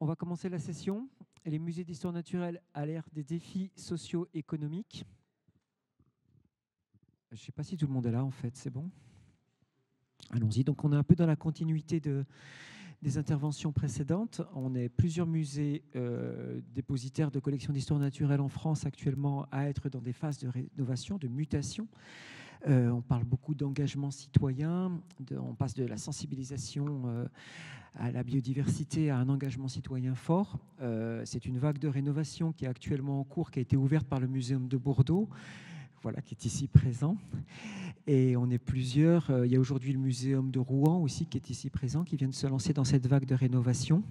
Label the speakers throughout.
Speaker 1: On va commencer la session. Les musées d'histoire naturelle à l'ère des défis socio-économiques. Je ne sais pas si tout le monde est là, en fait, c'est bon? Allons-y. Donc, on est un peu dans la continuité des interventions précédentes. On est plusieurs musées dépositaires de collections d'histoire naturelle en France actuellement à être dans des phases de rénovation, de mutation. On parle beaucoup d'engagement citoyen, on passe de la sensibilisation à la biodiversité à un engagement citoyen fort. C'est une vague de rénovation qui est actuellement en cours, qui a été ouverte par le Muséum de Bordeaux, voilà, qui est ici présent. Et on est plusieurs. Il y a aujourd'hui le Muséum de Rouen aussi qui est ici présent, qui vient de se lancer dans cette vague de rénovation.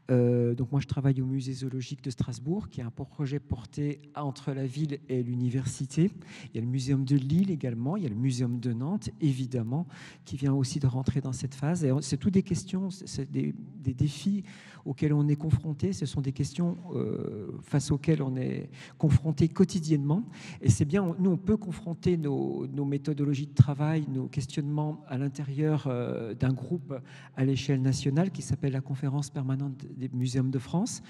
Speaker 1: Donc moi, je travaille au musée zoologique de Strasbourg, qui est un projet porté entre la ville et l'université. Il y a le muséum de Lille également, il y a le muséum de Nantes, évidemment, qui vient aussi de rentrer dans cette phase. Et c'est toutes des questions, c'est des défis auxquels on est confronté. Ce sont des questions face auxquelles on est confronté quotidiennement. Et c'est bien, nous, on peut confronter nos méthodologies de travail, nos questionnements à l'intérieur d'un groupe à l'échelle nationale qui s'appelle la Conférence permanente des muséums de France,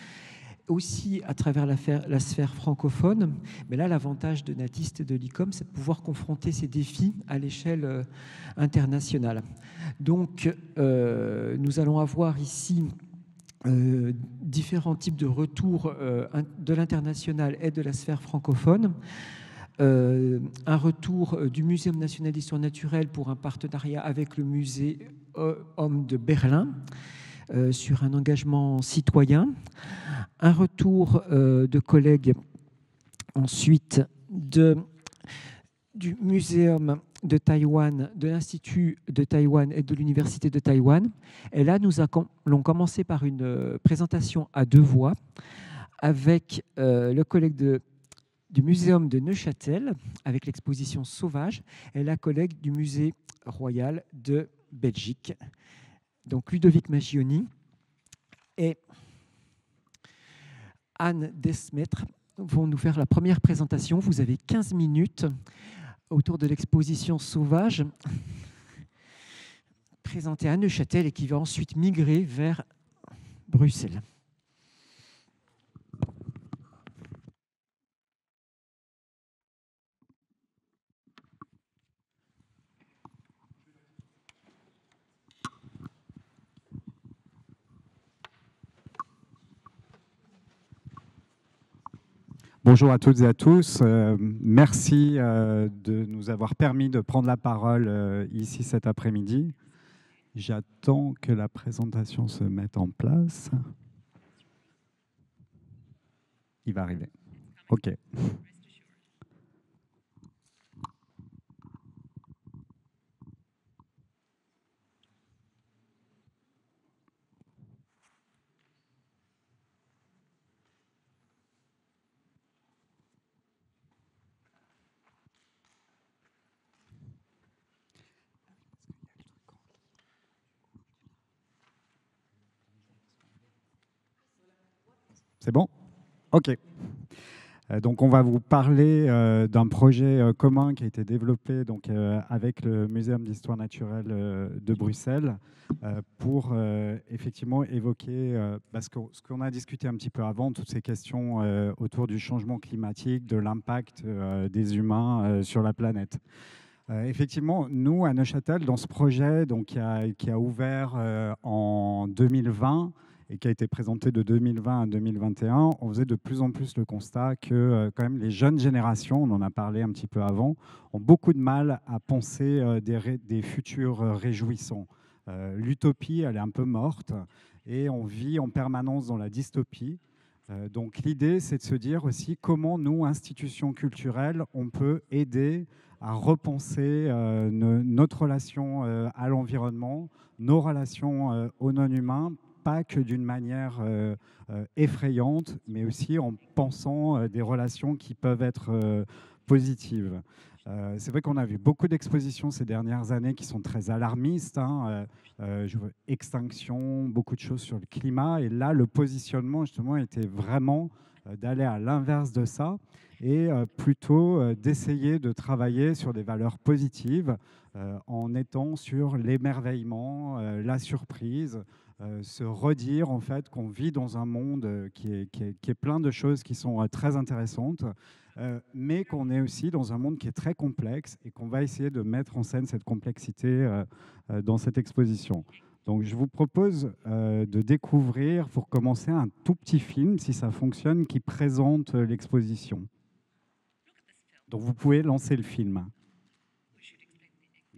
Speaker 1: aussi à travers la sphère francophone. Mais là, l'avantage de Natiste et de l'ICOM, c'est de pouvoir confronter ces défis à l'échelle internationale. Donc, nous allons avoir ici différents types de retours de l'international et de la sphère francophone. Un retour du Muséum national d'histoire naturelle pour un partenariat avec le musée Homme de Berlin, sur un engagement citoyen, un retour de collègues ensuite du Muséum de Taïwan, de l'Institut de Taïwan et de l'Université de Taïwan. Et là, nous allons commencer par une présentation à deux voix avec le collègue du Muséum de Neuchâtel, avec l'exposition Sauvage, et la collègue du Musée royal de Belgique. Donc Ludovic Magioni et Anne Desmaîtres vont nous faire la première présentation. Vous avez 15 minutes autour de l'exposition Sauvage, présentée à Neuchâtel et qui va ensuite migrer vers Bruxelles.
Speaker 2: Bonjour à toutes et à tous. Merci de nous avoir permis de prendre la parole ici cet après-midi. J'attends que la présentation se mette en place. Il va arriver. OK. C'est bon? OK. Donc, on va vous parler d'un projet commun qui a été développé donc, avec le Muséum d'histoire naturelle de Bruxelles pour effectivement évoquer ce qu'on a discuté un petit peu avant, toutes ces questions autour du changement climatique, de l'impact des humains sur la planète. Effectivement, nous, à Neuchâtel, dans ce projet donc, qui a ouvert en 2020 et qui a été présenté de 2020 à 2021, on faisait de plus en plus le constat que quand même les jeunes générations, on en a parlé un petit peu avant, ont beaucoup de mal à penser des futurs réjouissants. L'utopie, elle est un peu morte et on vit en permanence dans la dystopie. Donc l'idée, c'est de se dire aussi comment nous, institutions culturelles, on peut aider à repenser notre relation à l'environnement, nos relations aux non-humains, pas que d'une manière effrayante, mais aussi en pensant des relations qui peuvent être positives. C'est vrai qu'on a vu beaucoup d'expositions ces dernières années qui sont très alarmistes, extinction, beaucoup de choses sur le climat, et là, le positionnement, justement, était vraiment d'aller à l'inverse de ça, et plutôt d'essayer de travailler sur des valeurs positives en étant sur l'émerveillement, la surprise, se redire en fait qu'on vit dans un monde qui est plein de choses qui sont très intéressantes, mais qu'on est aussi dans un monde qui est très complexe et qu'on va essayer de mettre en scène cette complexité dans cette exposition. Donc je vous propose de découvrir, pour commencer, un tout petit film, si ça fonctionne, qui présente l'exposition. Donc vous pouvez lancer le film.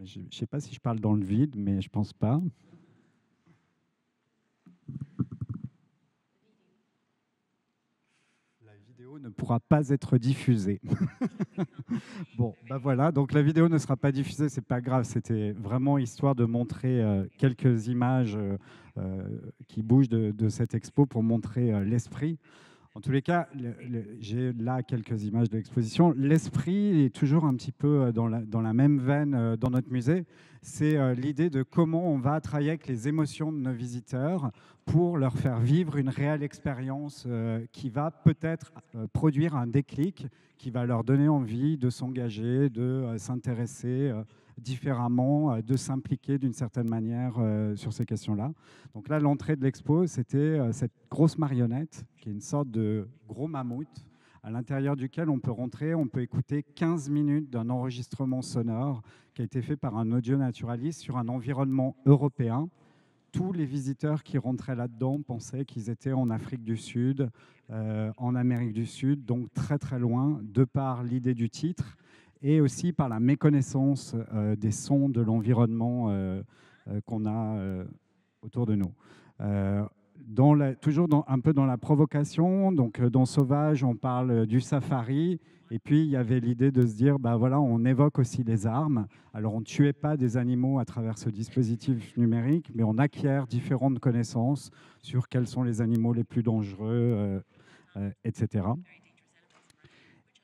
Speaker 2: Je ne sais pas si je parle dans le vide, mais je ne pense pas. La vidéo ne pourra pas être diffusée. Bon, ben voilà, donc la vidéo ne sera pas diffusée, c'est pas grave, c'était vraiment histoire de montrer quelques images qui bougent de cette expo pour montrer l'esprit. En tous les cas, j'ai là quelques images de l'exposition. L'esprit est toujours un petit peu dans la même veine dans notre musée. C'est l'idée de comment on va travailler avec les émotions de nos visiteurs pour leur faire vivre une réelle expérience qui va peut-être produire un déclic, qui va leur donner envie de s'engager, de s'intéresser différemment, de s'impliquer d'une certaine manière sur ces questions-là. Donc là, l'entrée de l'expo, c'était cette grosse marionnette, qui est une sorte de gros mammouth, à l'intérieur duquel on peut rentrer, on peut écouter 15 minutes d'un enregistrement sonore qui a été fait par un audionaturaliste sur un environnement européen. Tous les visiteurs qui rentraient là-dedans pensaient qu'ils étaient en Afrique du Sud, en Amérique du Sud, donc très très loin, de par l'idée du titre, et aussi par la méconnaissance des sons de l'environnement qu'on a autour de nous. Toujours un peu dans la provocation, donc dans Sauvage, on parle du safari, et puis il y avait l'idée de se dire, bah voilà, on évoque aussi les armes. Alors on ne tuait pas des animaux à travers ce dispositif numérique, mais on acquiert différentes connaissances sur quels sont les animaux les plus dangereux, etc.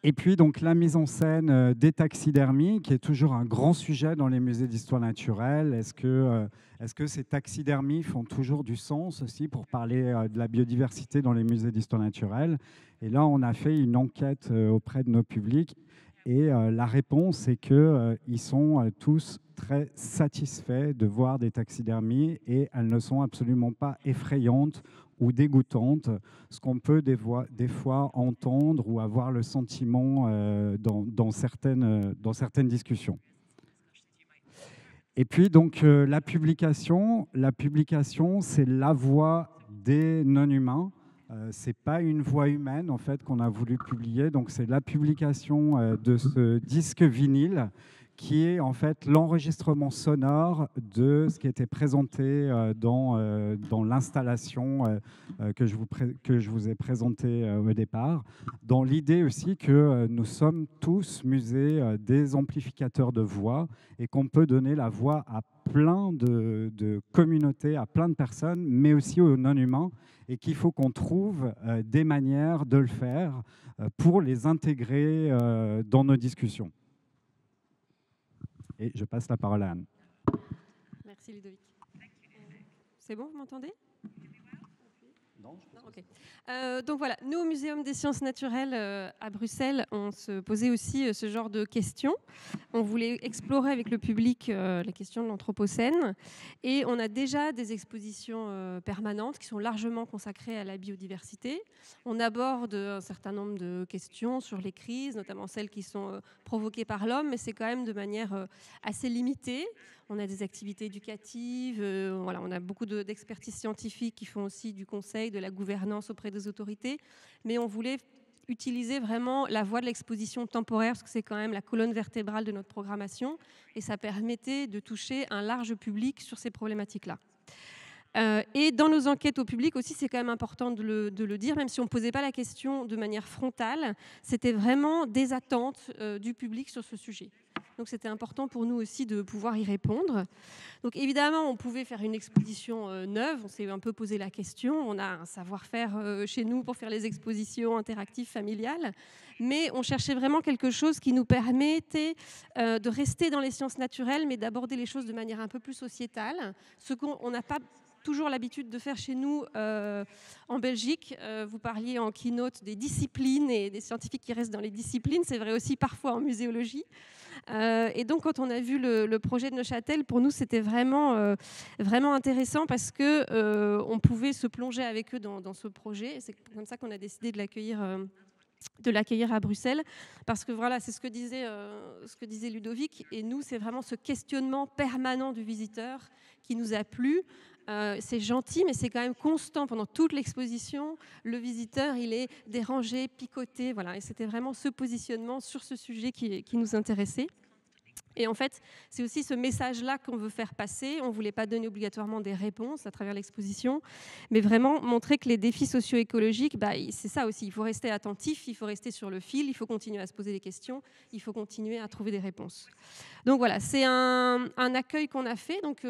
Speaker 2: Et puis donc la mise en scène des taxidermies, qui est toujours un grand sujet dans les musées d'histoire naturelle. Est-ce que ces taxidermies font toujours du sens aussi pour parler de la biodiversité dans les musées d'histoire naturelle? Et là, on a fait une enquête auprès de nos publics, et la réponse est qu'ils sont tous très satisfaits de voir des taxidermies, et elles ne sont absolument pas effrayantes ou dégoûtante, ce qu'on peut des fois entendre ou avoir le sentiment dans certaines discussions. Et puis donc la publication, c'est la voix des non-humains. C'est pas une voix humaine en fait qu'on a voulu publier, donc c'est la publication de ce disque vinyle, qui est en fait l'enregistrement sonore de ce qui était présenté dans l'installation que je vous ai présentée au départ, dans l'idée aussi que nous sommes tous musées des amplificateurs de voix, et qu'on peut donner la voix à plein de communautés, à plein de personnes, mais aussi aux non-humains, et qu'il faut qu'on trouve des manières de le faire pour les intégrer dans nos discussions. Et je passe la parole à Anne.
Speaker 3: Merci Ludovic. C'est bon, vous m'entendez ? Non, okay. Donc voilà, nous au Muséum des sciences naturelles à Bruxelles, on se posait aussi ce genre de questions. On voulait explorer avec le public les questions de l'Anthropocène, et on a déjà des expositions permanentes qui sont largement consacrées à la biodiversité. On aborde un certain nombre de questions sur les crises, notamment celles qui sont provoquées par l'homme, mais c'est quand même de manière assez limitée. On a des activités éducatives, voilà, on a beaucoup d'expertises scientifiques qui font aussi du conseil, de la gouvernance auprès des autorités, mais on voulait utiliser vraiment la voie de l'exposition temporaire, parce que c'est quand même la colonne vertébrale de notre programmation, et ça permettait de toucher un large public sur ces problématiques-là. Et dans nos enquêtes au public aussi, c'est quand même important de le dire, même si on ne posait pas la question de manière frontale, c'était vraiment des attentes du public sur ce sujet. Donc c'était important pour nous aussi de pouvoir y répondre. Donc évidemment, on pouvait faire une exposition neuve, on s'est un peu posé la question, on a un savoir-faire chez nous pour faire les expositions interactives familiales, mais on cherchait vraiment quelque chose qui nous permettait de rester dans les sciences naturelles, mais d'aborder les choses de manière un peu plus sociétale, ce qu'on n'a pas... toujours l'habitude de faire chez nous en Belgique. Vous parliez en keynote des disciplines et des scientifiques qui restent dans les disciplines. C'est vrai aussi parfois en muséologie. Et donc, quand on a vu le projet de Neuchâtel, pour nous, c'était vraiment, vraiment intéressant parce qu'on pouvait se plonger avec eux dans ce projet. Et c'est comme ça qu'on a décidé de l'accueillir à Bruxelles, parce que voilà, c'est ce que disait Ludovic, et nous, c'est vraiment ce questionnement permanent du visiteur qui nous a plu. C'est gentil, mais c'est quand même constant pendant toute l'exposition. Le visiteur, il est dérangé, picoté, voilà, et c'était vraiment ce positionnement sur ce sujet qui nous intéressait. Et en fait, c'est aussi ce message-là qu'on veut faire passer. On ne voulait pas donner obligatoirement des réponses à travers l'exposition, mais vraiment montrer que les défis socio-écologiques, c'est ça aussi. Il faut rester attentif, il faut rester sur le fil, il faut continuer à se poser des questions, il faut continuer à trouver des réponses. Donc voilà, c'est un accueil qu'on a fait. Donc,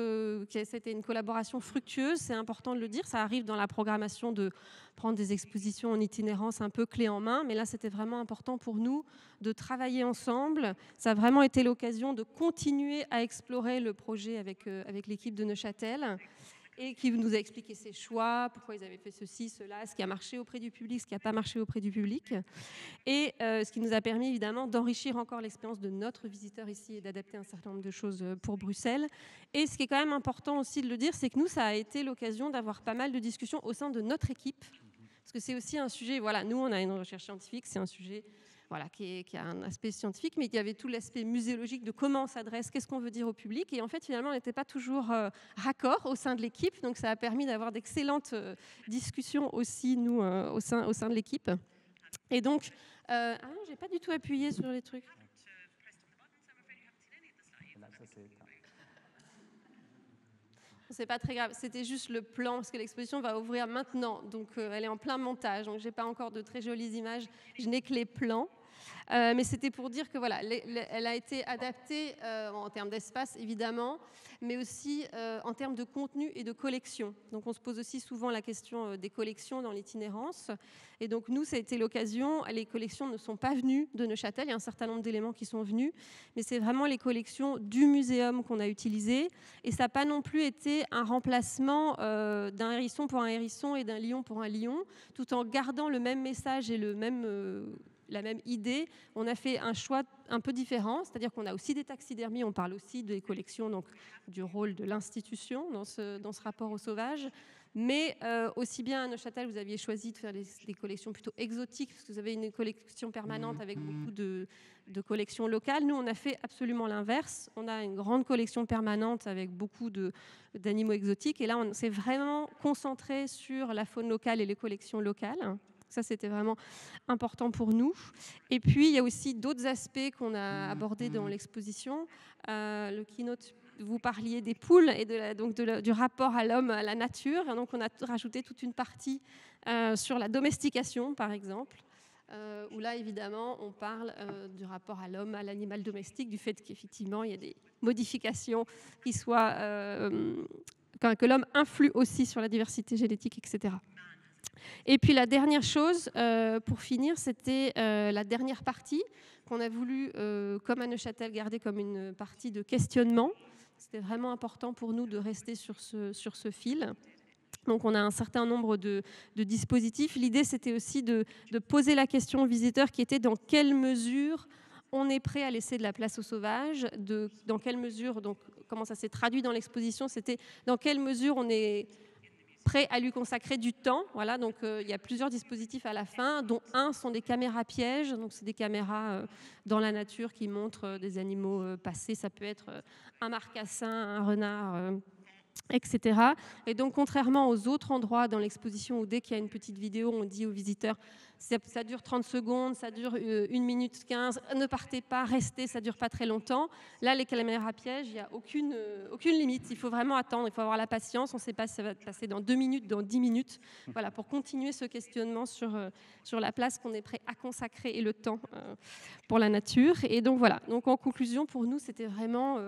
Speaker 3: c'était une collaboration fructueuse, c'est important de le dire. Ça arrive dans la programmation de prendre des expositions en itinérance un peu clé en main, mais là, c'était vraiment important pour nous de travailler ensemble. Ça a vraiment été l'occasion de continuer à explorer le projet avec l'équipe de Neuchâtel, et qui nous a expliqué ses choix, pourquoi ils avaient fait ceci, cela, ce qui a marché auprès du public, ce qui n'a pas marché auprès du public, et ce qui nous a permis évidemment d'enrichir encore l'expérience de notre visiteur ici et d'adapter un certain nombre de choses pour Bruxelles. Et ce qui est quand même important aussi de le dire, c'est que nous, ça a été l'occasion d'avoir pas mal de discussions au sein de notre équipe, parce que c'est aussi un sujet, voilà, nous on a une recherche scientifique, c'est un sujet voilà, qui a un aspect scientifique, mais il y avait tout l'aspect muséologique de comment on s'adresse, qu'est-ce qu'on veut dire au public. Et en fait, finalement, on n'était pas toujours raccord au sein de l'équipe. Donc, ça a permis d'avoir d'excellentes discussions aussi, nous, au sein de l'équipe. Et donc, ah non, je n'ai pas du tout appuyé sur les trucs. C'est pas très grave, c'était juste le plan, parce que l'exposition va ouvrir maintenant, donc elle est en plein montage, donc j'ai pas encore de très jolies images, je n'ai que les plans. Mais c'était pour dire que voilà, elle a été adaptée en termes d'espace évidemment, mais aussi en termes de contenu et de collection. Donc on se pose aussi souvent la question des collections dans l'itinérance. Et donc nous, ça a été l'occasion. Les collections ne sont pas venues de Neuchâtel. Il y a un certain nombre d'éléments qui sont venus, mais c'est vraiment les collections du muséum qu'on a utilisées. Et ça n'a pas non plus été un remplacement d'un hérisson pour un hérisson et d'un lion pour un lion, tout en gardant le même message et la même idée. On a fait un choix un peu différent, c'est-à-dire qu'on a aussi des taxidermies, on parle aussi des collections, donc du rôle de l'institution dans ce rapport au sauvage, mais aussi bien à Neuchâtel, vous aviez choisi de faire des collections plutôt exotiques, parce que vous avez une collection permanente avec beaucoup de collections locales. Nous, on a fait absolument l'inverse. On a une grande collection permanente avec beaucoup d'animaux exotiques, et là, on s'est vraiment concentré sur la faune locale et les collections locales. Ça, c'était vraiment important pour nous. Et puis, il y a aussi d'autres aspects qu'on a abordés dans l'exposition. Le keynote, vous parliez des poules et du rapport à l'homme, à la nature. Et donc, on a rajouté toute une partie sur la domestication, par exemple, où là, évidemment, on parle du rapport à l'homme, à l'animal domestique, du fait qu'effectivement, il y a des modifications qui soient... que l'homme influe aussi sur la diversité génétique, etc. Et puis la dernière chose, pour finir, c'était la dernière partie qu'on a voulu, comme à Neuchâtel, garder comme une partie de questionnement. C'était vraiment important pour nous de rester sur ce fil. Donc on a un certain nombre de dispositifs. L'idée, c'était aussi de poser la question aux visiteurs qui était dans quelle mesure on est prêt à laisser de la place aux sauvages, dans quelle mesure, donc comment ça s'est traduit dans l'exposition, c'était dans quelle mesure on est prêt à lui consacrer du temps. Voilà, donc il y a plusieurs dispositifs à la fin, dont un sont des caméras pièges. Donc c'est des caméras dans la nature qui montrent des animaux passés. Ça peut être un marcassin, un renard, etc. Et donc, contrairement aux autres endroits dans l'exposition où dès qu'il y a une petite vidéo, on dit aux visiteurs ça dure 30 secondes, ça dure 1 minute 15, ne partez pas, restez, ça ne dure pas très longtemps. Là, les caméras pièges, il n'y a aucune limite. Il faut vraiment attendre, il faut avoir la patience. On ne sait pas si ça va passer dans 2 minutes, dans 10 minutes. Voilà, pour continuer ce questionnement sur la place qu'on est prêt à consacrer et le temps pour la nature. Et donc, voilà. Donc, en conclusion, pour nous, c'était vraiment...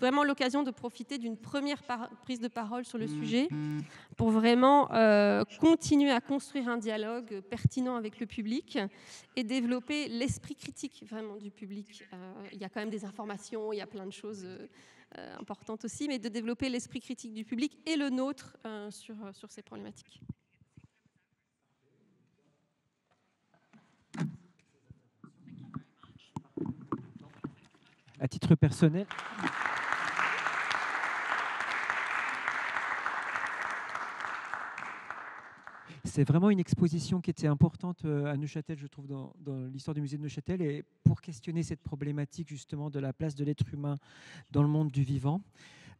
Speaker 3: vraiment l'occasion de profiter d'une première prise de parole sur le sujet pour vraiment continuer à construire un dialogue pertinent avec le public et développer l'esprit critique vraiment du public. Il y a quand même des informations, il y a plein de choses importante aussi, mais de développer l'esprit critique du public et le nôtre sur ces problématiques.
Speaker 1: À titre personnel, c'est vraiment une exposition qui était importante à Neuchâtel, je trouve, dans l'histoire du musée de Neuchâtel, et pour questionner cette problématique justement de la place de l'être humain dans le monde du vivant.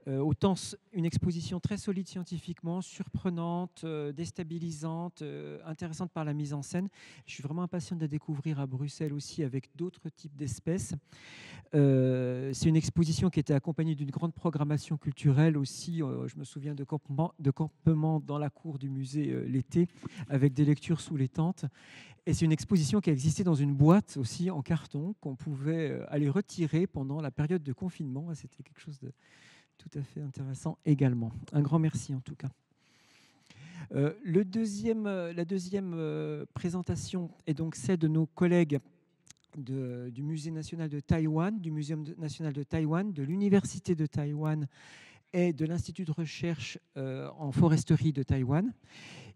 Speaker 1: Autant une exposition très solide scientifiquement, surprenante, déstabilisante, intéressante par la mise en scène. Je suis vraiment impatient de la découvrir à Bruxelles aussi avec d'autres types d'espèces. C'est une exposition qui était accompagnée d'une grande programmation culturelle aussi. Je me souviens de campements dans la cour du musée l'été avec des lectures sous les tentes. Et c'est une exposition qui a existé dans une boîte aussi en carton qu'on pouvait aller retirer pendant la période de confinement. C'était quelque chose de tout à fait intéressant également. Un grand merci en tout cas. La deuxième présentation est donc celle de nos collègues du Musée national de Taïwan, du Muséum national de Taïwan, de l'Université de Taïwan et de l'Institut de recherche en foresterie de Taïwan.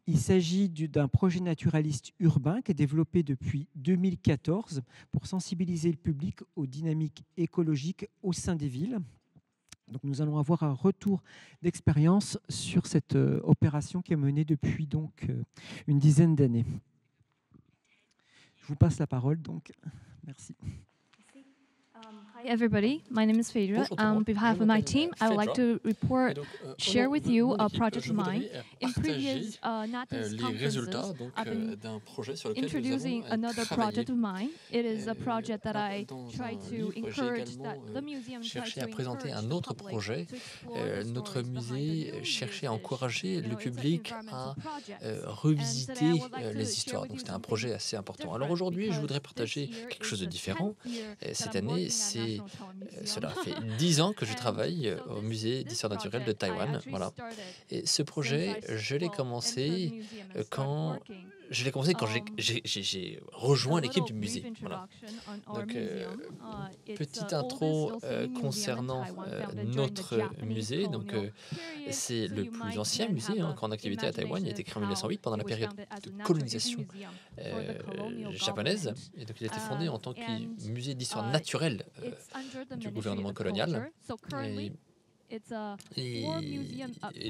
Speaker 1: Il s'agit d'un projet naturaliste urbain qui est développé depuis 2014 pour sensibiliser le public aux dynamiques écologiques au sein des villes. Donc nous allons avoir un retour d'expérience sur cette opération qui est menée depuis donc une dizaine d'années. Je vous passe la parole, donc merci.
Speaker 4: Hi everybody, my name is Phaedra. On behalf of my team, I would like to share with you a project of mine. In previous NATIS conferences, I've been introducing another project of mine. It is a project that I try to encourage, that the museum tries to encourage
Speaker 5: un autre projet. Notre musée cherchait à encourager le public à revisiter les histoires. Donc c'était un projet assez important. Alors aujourd'hui, je voudrais partager quelque chose de différent. Cette année, cela fait 10 ans que je travaille au musée d'histoire naturelle de Taïwan. Voilà. Et ce projet, je l'ai commencé quand j'ai rejoint l'équipe du musée. Voilà. Donc, petite intro concernant notre musée. Donc, c'est le plus ancien musée en activité à Taïwan. Il a été créé en 1908 pendant la période de colonisation japonaise. Et donc, il a été fondé en tant que musée d'histoire naturelle du gouvernement colonial. Et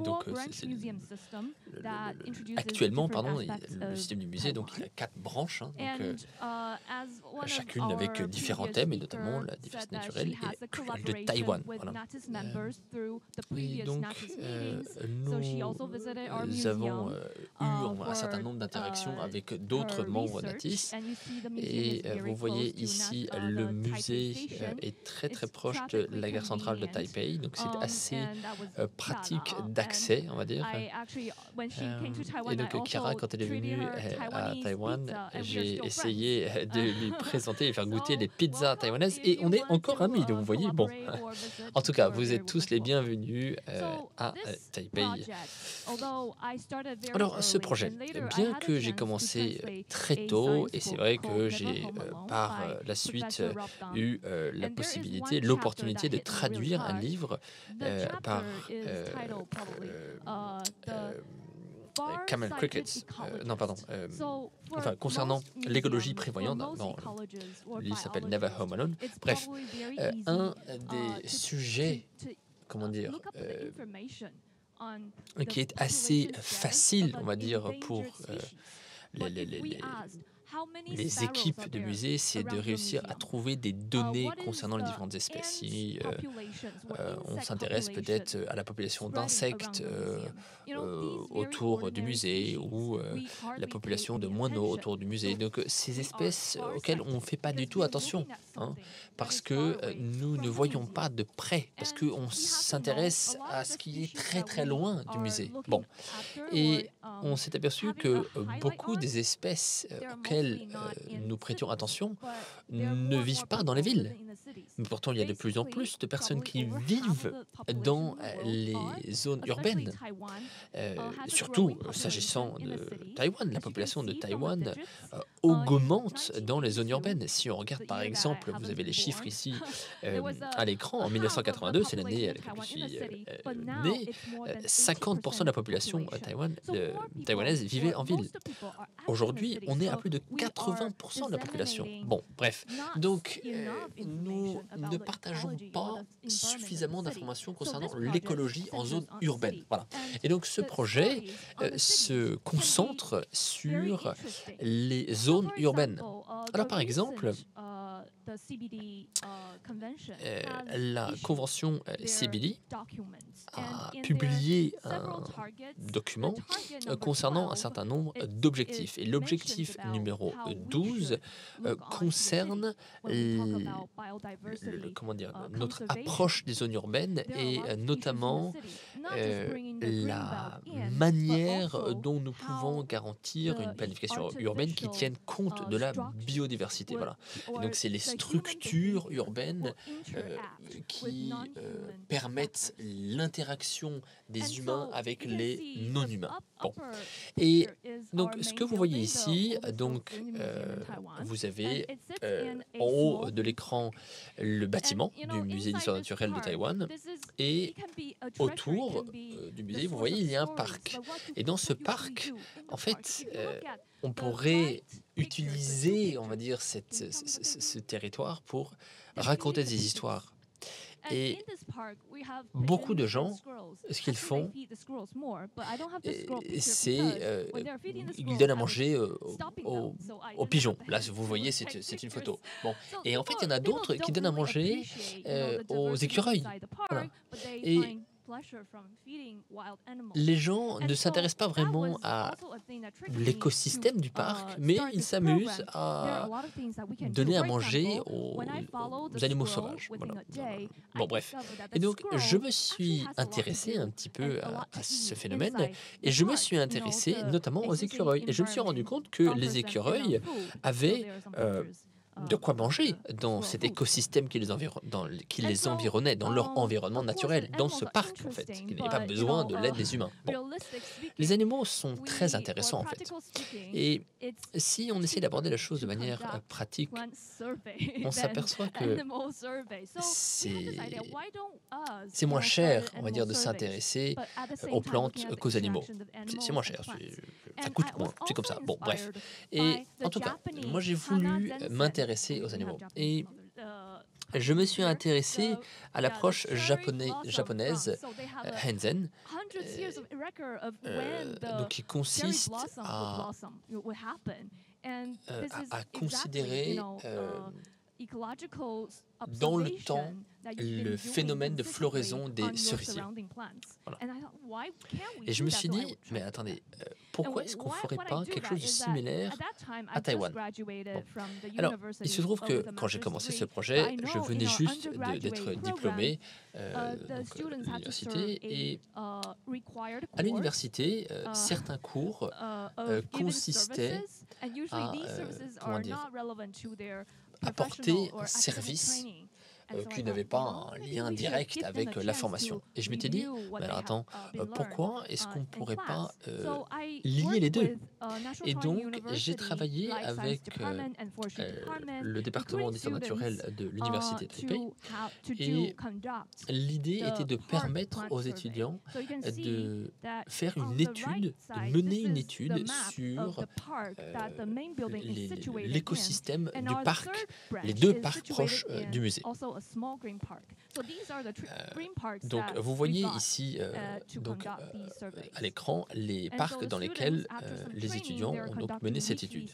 Speaker 5: donc, actuellement, le système du musée, donc, il a 4 branches, chacune avec différents thèmes, et notamment la diversité naturelle et celle de Taïwan. Voilà. Et donc, nous avons eu un certain nombre d'interactions avec d'autres membres NATIS. Et vous voyez ici, le musée est très très proche de la gare centrale de Taipei, donc c'est assez pratique d'accès, on va dire. Et donc Chiara, quand elle est venue à Taïwan, j'ai essayé de lui présenter et faire goûter les pizzas taïwanaises, et on est encore amis, donc vous voyez, bon. En tout cas, vous êtes tous les bienvenus à Taipei. Alors, ce projet, bien que j'ai commencé très tôt, et c'est vrai que j'ai par la suite eu la possibilité, l'opportunité de traduire un livre par Camel Crickets, concernant l'écologie prévoyante, le livre s'appelle Never Home Alone. Bref, un des sujets, comment dire, qui est assez facile, on va dire, pour les équipes de musée, c'est de réussir à trouver des données concernant les différentes espèces. Si on s'intéresse peut-être à la population d'insectes autour du musée, ou la population de moineaux autour du musée. Donc ces espèces auxquelles on ne fait pas du tout attention, parce que nous ne voyons pas de près, parce qu'on s'intéresse à ce qui est très très loin du musée. Bon. Et on s'est aperçu que beaucoup des espèces auxquelles nous prêtions attention ne vivent pas dans les villes. Mais pourtant, il y a de plus en plus de personnes qui vivent dans les zones urbaines. Surtout s'agissant de Taïwan, la population de Taïwan augmente dans les zones urbaines. Si on regarde par exemple, vous avez les chiffres ici à l'écran, en 1982, c'est l'année à laquelle je suis né, 50% de la population taïwanaise vivait en ville. Aujourd'hui, on est à plus de 80% de la population. Bon, bref. Donc, nous ne partageons pas suffisamment d'informations concernant l'écologie en zone urbaine. Voilà. Et donc, ce projet se concentre sur les zones urbaines. Alors, par exemple, la convention CBD a publié un document concernant un certain nombre d'objectifs. Et l'objectif numéro 12 concerne notre approche des zones urbaines et notamment la manière dont nous pouvons garantir une planification urbaine qui tienne compte de la biodiversité. Voilà. Et donc, c'est les structures urbaines qui permettent l'interaction des humains avec les non-humains. Bon. Et donc, ce que vous voyez ici, donc, vous avez en haut de l'écran le bâtiment du musée d'histoire naturelle de Taïwan et autour du musée, vous voyez, il y a un parc. Et dans ce parc, en fait, on pourrait utiliser, on va dire, ce territoire pour raconter des histoires. Et beaucoup de gens, ce qu'ils font, c'est ils donnent à manger aux pigeons. Là, vous voyez, c'est une photo. Bon. Et en fait, il y en a d'autres qui donnent à manger aux écureuils. Voilà. Et les gens ne s'intéressent pas vraiment à l'écosystème du parc, mais ils s'amusent à donner à manger aux animaux sauvages. Voilà. Bon, bref. Et donc, je me suis intéressé un petit peu à ce phénomène, et je me suis intéressé notamment aux écureuils. Et je me suis rendu compte que les écureuils avaient de quoi manger dans cet écosystème qui les environnait, dans leur environnement naturel, dans ce parc, en fait, qui n'avait pas besoin de l'aide des humains. Bon. Les animaux sont très intéressants, en fait. Et si on essaie d'aborder la chose de manière pratique, on s'aperçoit que c'est moins cher, on va dire, de s'intéresser aux plantes qu'aux animaux. C'est moins cher, ça coûte moins, c'est comme ça. Bon, bref. Et en tout cas, moi j'ai voulu m'intéresser aux animaux. Et je me suis intéressé à l'approche japonaise Henzen, donc qui consiste à considérer dans le temps le phénomène de floraison des cerisiers. Voilà. Et je me suis dit, mais attendez, pourquoi est-ce qu'on ne ferait pas quelque chose de similaire à Taïwan? Bon. Alors, il se trouve que quand j'ai commencé ce projet, je venais juste d'être diplômé à l'université, et à l'université, certains cours consistaient à apporter un service qui n'avait pas un lien direct avec la formation. Et je m'étais dit, mais alors attends, pourquoi est-ce qu'on ne pourrait pas lier les deux? Et donc, j'ai travaillé avec le département d'histoire naturelle de l'université de Taipei, et l'idée était de permettre aux étudiants de faire une étude, de mener une étude sur l'écosystème du parc, les deux parcs proches du musée. Donc, vous voyez ici donc, à l'écran les parcs dans lesquels les étudiants ont donc mené cette étude.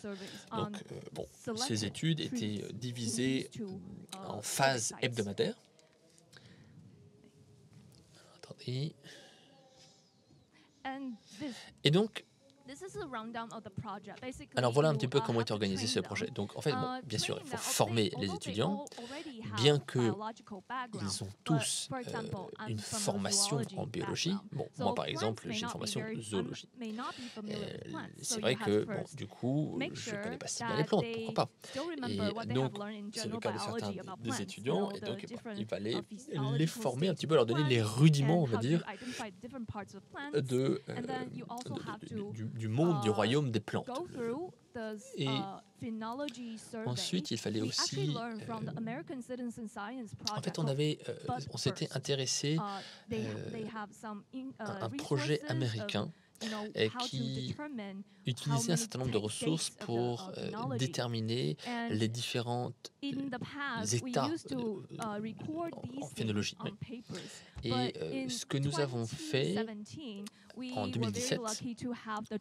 Speaker 5: Donc, bon, ces études étaient divisées en phases hebdomadaires. Attendez. Et donc, Alors voilà un petit peu comment est organisé ce projet. Donc en fait, bien sûr, il faut former les étudiants, bien qu'ils ont tous une formation en biologie. Bon, moi par exemple, j'ai une formation zoologie. C'est vrai que du coup, je ne connais pas si bien les plantes, pourquoi pas. Et donc, c'est le cas de certains des étudiants, et donc il fallait les former un petit peu, leur donner les rudiments, on va dire, du monde, du royaume des plantes. Et ensuite, il fallait aussi... en fait, on s'était intéressé à un projet américain qui utilisait un certain nombre de ressources pour déterminer les différents états en phénologie. Et ce que nous avons fait en 2017,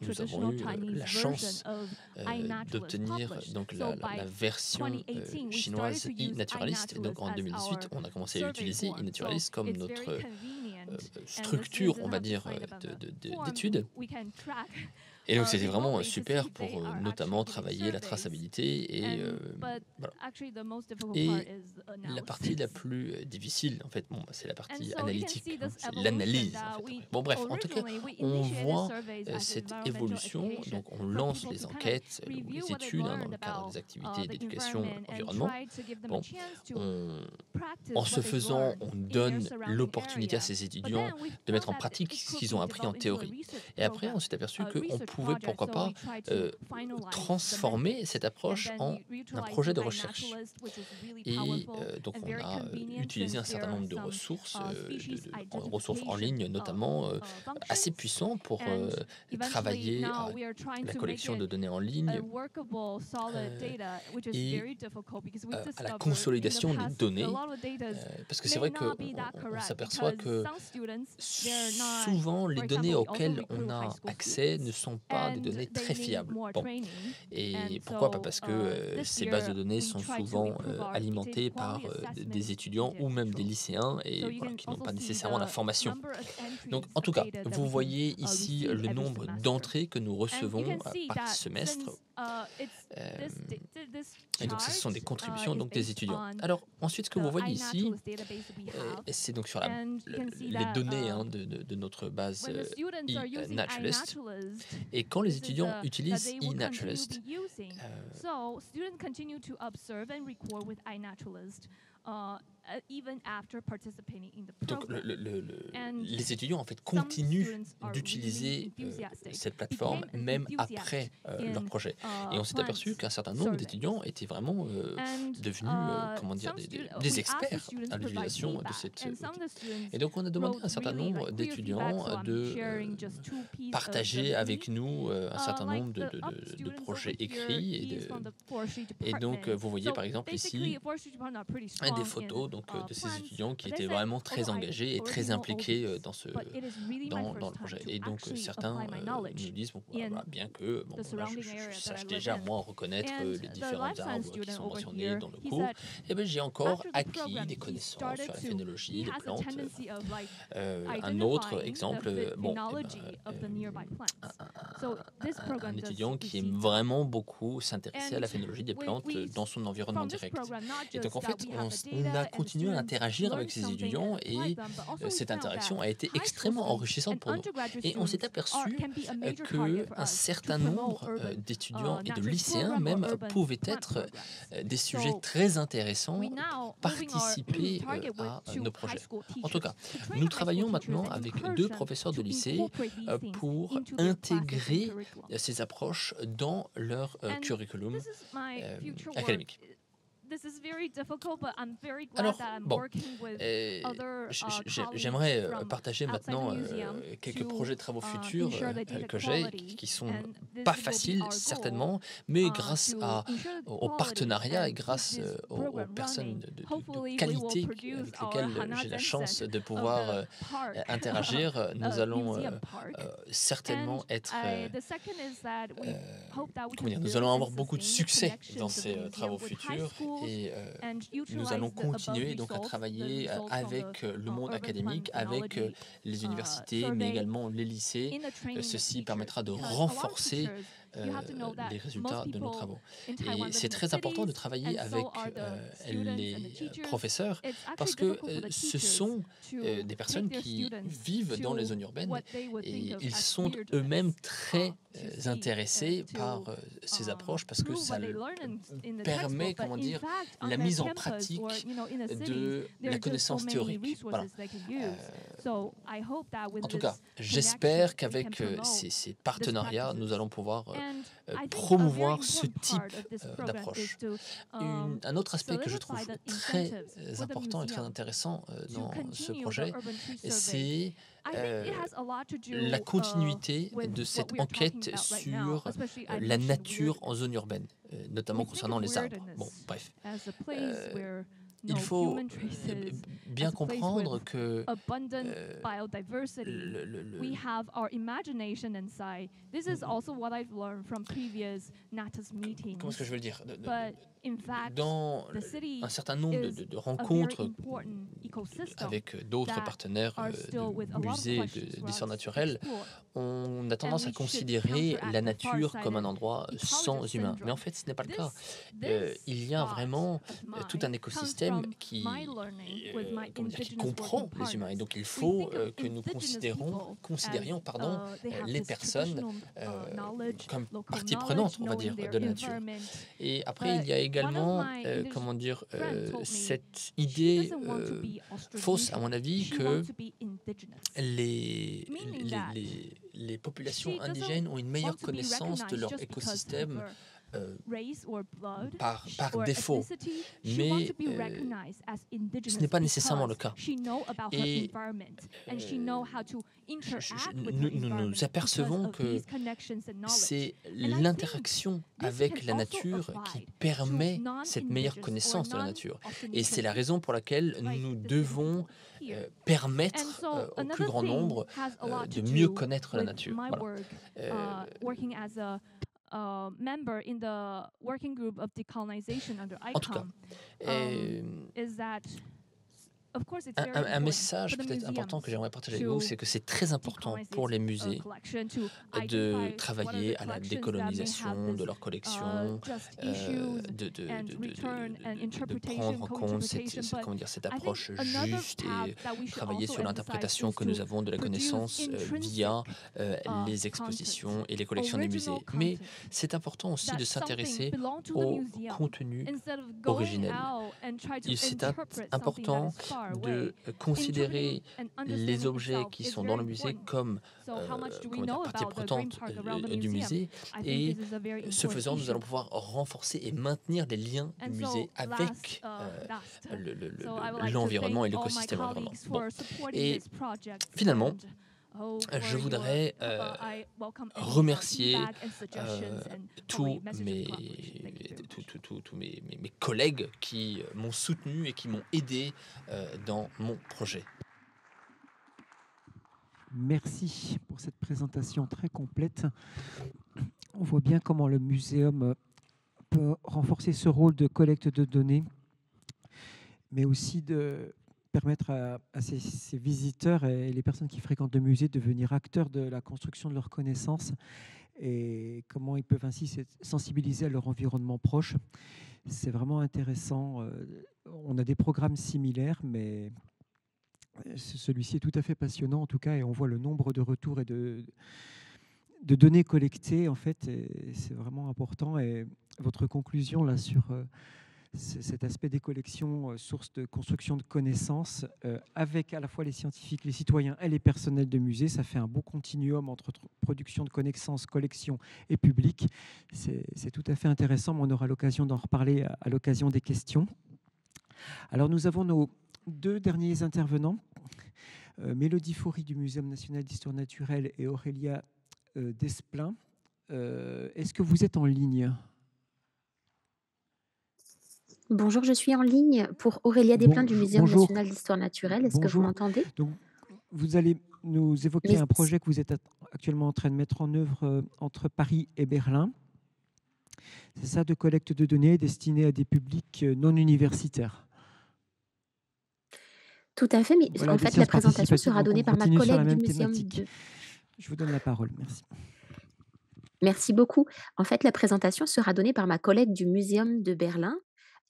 Speaker 5: nous avons eu la chance d'obtenir donc la version chinoise iNaturalist. Donc en 2018, on a commencé à utiliser iNaturalist comme notre structure, on va dire, d'études. Et donc c'était vraiment super pour notamment travailler la traçabilité et voilà. Et la partie la plus difficile, en fait, c'est la partie analytique, hein, c'est l'analyse. En fait. Bon bref, en tout cas, on voit cette évolution, donc on lance les enquêtes, les études dans le cadre des activités d'éducation environnement. Bon, en ce faisant, on donne l'opportunité à ces étudiants de mettre en pratique ce qu'ils ont appris en théorie. Et après, on s'est aperçu qu'on pouvait, pourquoi pas, transformer cette approche en un projet de recherche. Et donc, on a utilisé un certain nombre de ressources, ressources en ligne notamment, assez puissants pour travailler à la collection de données en ligne et à la consolidation des données. Parce que c'est vrai qu'on s'aperçoit que souvent, les données auxquelles on a accès ne sont pas des données très fiables. Bon. Et pourquoi? Pas parce que ces bases de données sont souvent alimentées par des étudiants ou même des lycéens et voilà, qui n'ont pas nécessairement la formation. Donc, en tout cas, vous voyez ici le nombre d'entrées que nous recevons par semestre. Et donc, ce sont des contributions donc, des étudiants. Alors, ensuite, ce que vous voyez ici, c'est donc sur les données de notre base iNaturalist. Et quand les étudiants utilisent iNaturalist, donc les étudiants en fait continuent d'utiliser cette plateforme même après leur projet. Et on s'est aperçu qu'un certain nombre d'étudiants étaient vraiment devenus comment dire, des experts à l'utilisation de cette outil. Et donc on a demandé à un certain nombre d'étudiants de partager avec nous un certain nombre de projets écrits. Et donc vous voyez par exemple ici des photos donc, de ces étudiants qui étaient vraiment très engagés et très impliqués dans le projet. Et donc certains nous disent, bon, voilà, bien que je sache déjà moi reconnaître les différents arbres qui sont mentionnés dans le cours, et ben, j'ai encore acquis des connaissances sur la phénologie des plantes. Un autre exemple, un étudiant qui aime vraiment beaucoup s'intéresser à la phénologie des plantes dans son environnement direct. Et donc en fait, on a continué à interagir avec ces étudiants et cette interaction a été extrêmement enrichissante pour nous. Et on s'est aperçu qu'un certain nombre d'étudiants et de lycéens même pouvaient être des sujets très intéressants pour participer à nos projets. En tout cas, nous travaillons maintenant avec 2 professeurs de lycée pour intégrer ces approches dans leur curriculum académique. Alors, bon, j'aimerais partager maintenant quelques projets de travaux futurs que j'ai, qui sont pas faciles, certainement, mais grâce au partenariat et grâce aux personnes de qualité avec lesquelles j'ai la chance de pouvoir interagir, nous allons certainement être nous allons avoir beaucoup de succès dans ces travaux futurs et nous allons continuer donc à travailler avec le monde académique, avec les universités, mais également les lycées. Ceci permettra de renforcer les résultats de nos travaux. Et c'est très important de travailler avec les professeurs parce que ce sont des personnes qui vivent dans les zones urbaines et ils sont eux-mêmes très intéressés par ces approches parce que ça permet, comment dire, la mise en pratique de la connaissance théorique. Voilà. En tout cas, j'espère qu'avec ces partenariats, nous allons pouvoir promouvoir ce type d'approche. Un autre aspect que je trouve très important et très intéressant dans ce projet, c'est la continuité de cette enquête sur la nature en zone urbaine, notamment concernant les arbres. Bon, bref. Il faut bien comprendre que comment est-ce que je veux le dire? Dans un certain nombre de rencontres avec d'autres partenaires de musées d'histoire naturelle, on a tendance à considérer la nature comme un endroit sans humains. Mais en fait, ce n'est pas le cas. Il y a vraiment tout un écosystème qui comprend les humains. Et donc, il faut que nous considérions les personnes comme partie prenante, on va dire, de la nature. Et après, il y a également, comment dire, cette idée fausse, à mon avis, que les populations indigènes ont une meilleure connaissance de leur écosystème par défaut, mais ce n'est pas nécessairement le cas. Et nous nous apercevons que c'est l'interaction avec la nature qui permet cette meilleure connaissance de la nature. Et c'est la raison pour laquelle nous devons permettre au plus grand nombre de mieux connaître la nature. Voilà. En tout cas, un message peut-être important que j'aimerais partager avec vous, c'est que c'est très important pour les musées de travailler à la décolonisation de leurs collections, de prendre en compte cette approche juste et travailler sur l'interprétation que nous avons de la connaissance via les expositions et les collections des musées. Mais c'est important aussi de s'intéresser au contenu originel. C'est important de considérer les objets qui sont dans le musée comme partie prenante du musée et ce faisant, nous allons pouvoir renforcer et maintenir les liens du musée avec l'environnement et l'écosystème environnant. Bon. Et finalement, je voudrais remercier tous mes collègues qui m'ont soutenu et qui m'ont aidé dans mon projet.
Speaker 1: Merci pour cette présentation très complète. On voit bien comment le muséum peut renforcer ce rôle de collecte de données, mais aussi de permettre à ces visiteurs et les personnes qui fréquentent le musée de devenir acteurs de la construction de leurs connaissances et comment ils peuvent ainsi se sensibiliser à leur environnement proche. C'est vraiment intéressant. On a des programmes similaires, mais celui-ci est tout à fait passionnant en tout cas, et on voit le nombre de retours et de données collectées en fait, c'est vraiment important. Et votre conclusion là sur cet aspect des collections, source de construction de connaissances, avec à la fois les scientifiques, les citoyens et les personnels de musée, ça fait un beau continuum entre production de connaissances, collection et public. C'est tout à fait intéressant, mais on aura l'occasion d'en reparler à l'occasion des questions. Alors nous avons nos deux derniers intervenants, Mélodie Faury du Muséum national d'histoire naturelle et Aurélia Desplein. Est-ce que vous êtes en ligne ?
Speaker 6: Bonjour, je suis en ligne pour Aurélia Desplein du Muséum national d'histoire naturelle. Est-ce que vous m'entendez ?
Speaker 1: Donc, vous allez nous évoquer un projet que vous êtes actuellement en train de mettre en œuvre entre Paris et Berlin. C'est ça, de collecte de données destinée à des publics non universitaires.
Speaker 6: Tout à fait, mais
Speaker 1: voilà,
Speaker 6: en fait, la présentation sera donnée par ma collègue du muséum de...
Speaker 1: Je vous donne la parole, merci.
Speaker 6: Merci beaucoup. En fait, la présentation sera donnée par ma collègue du muséum de Berlin,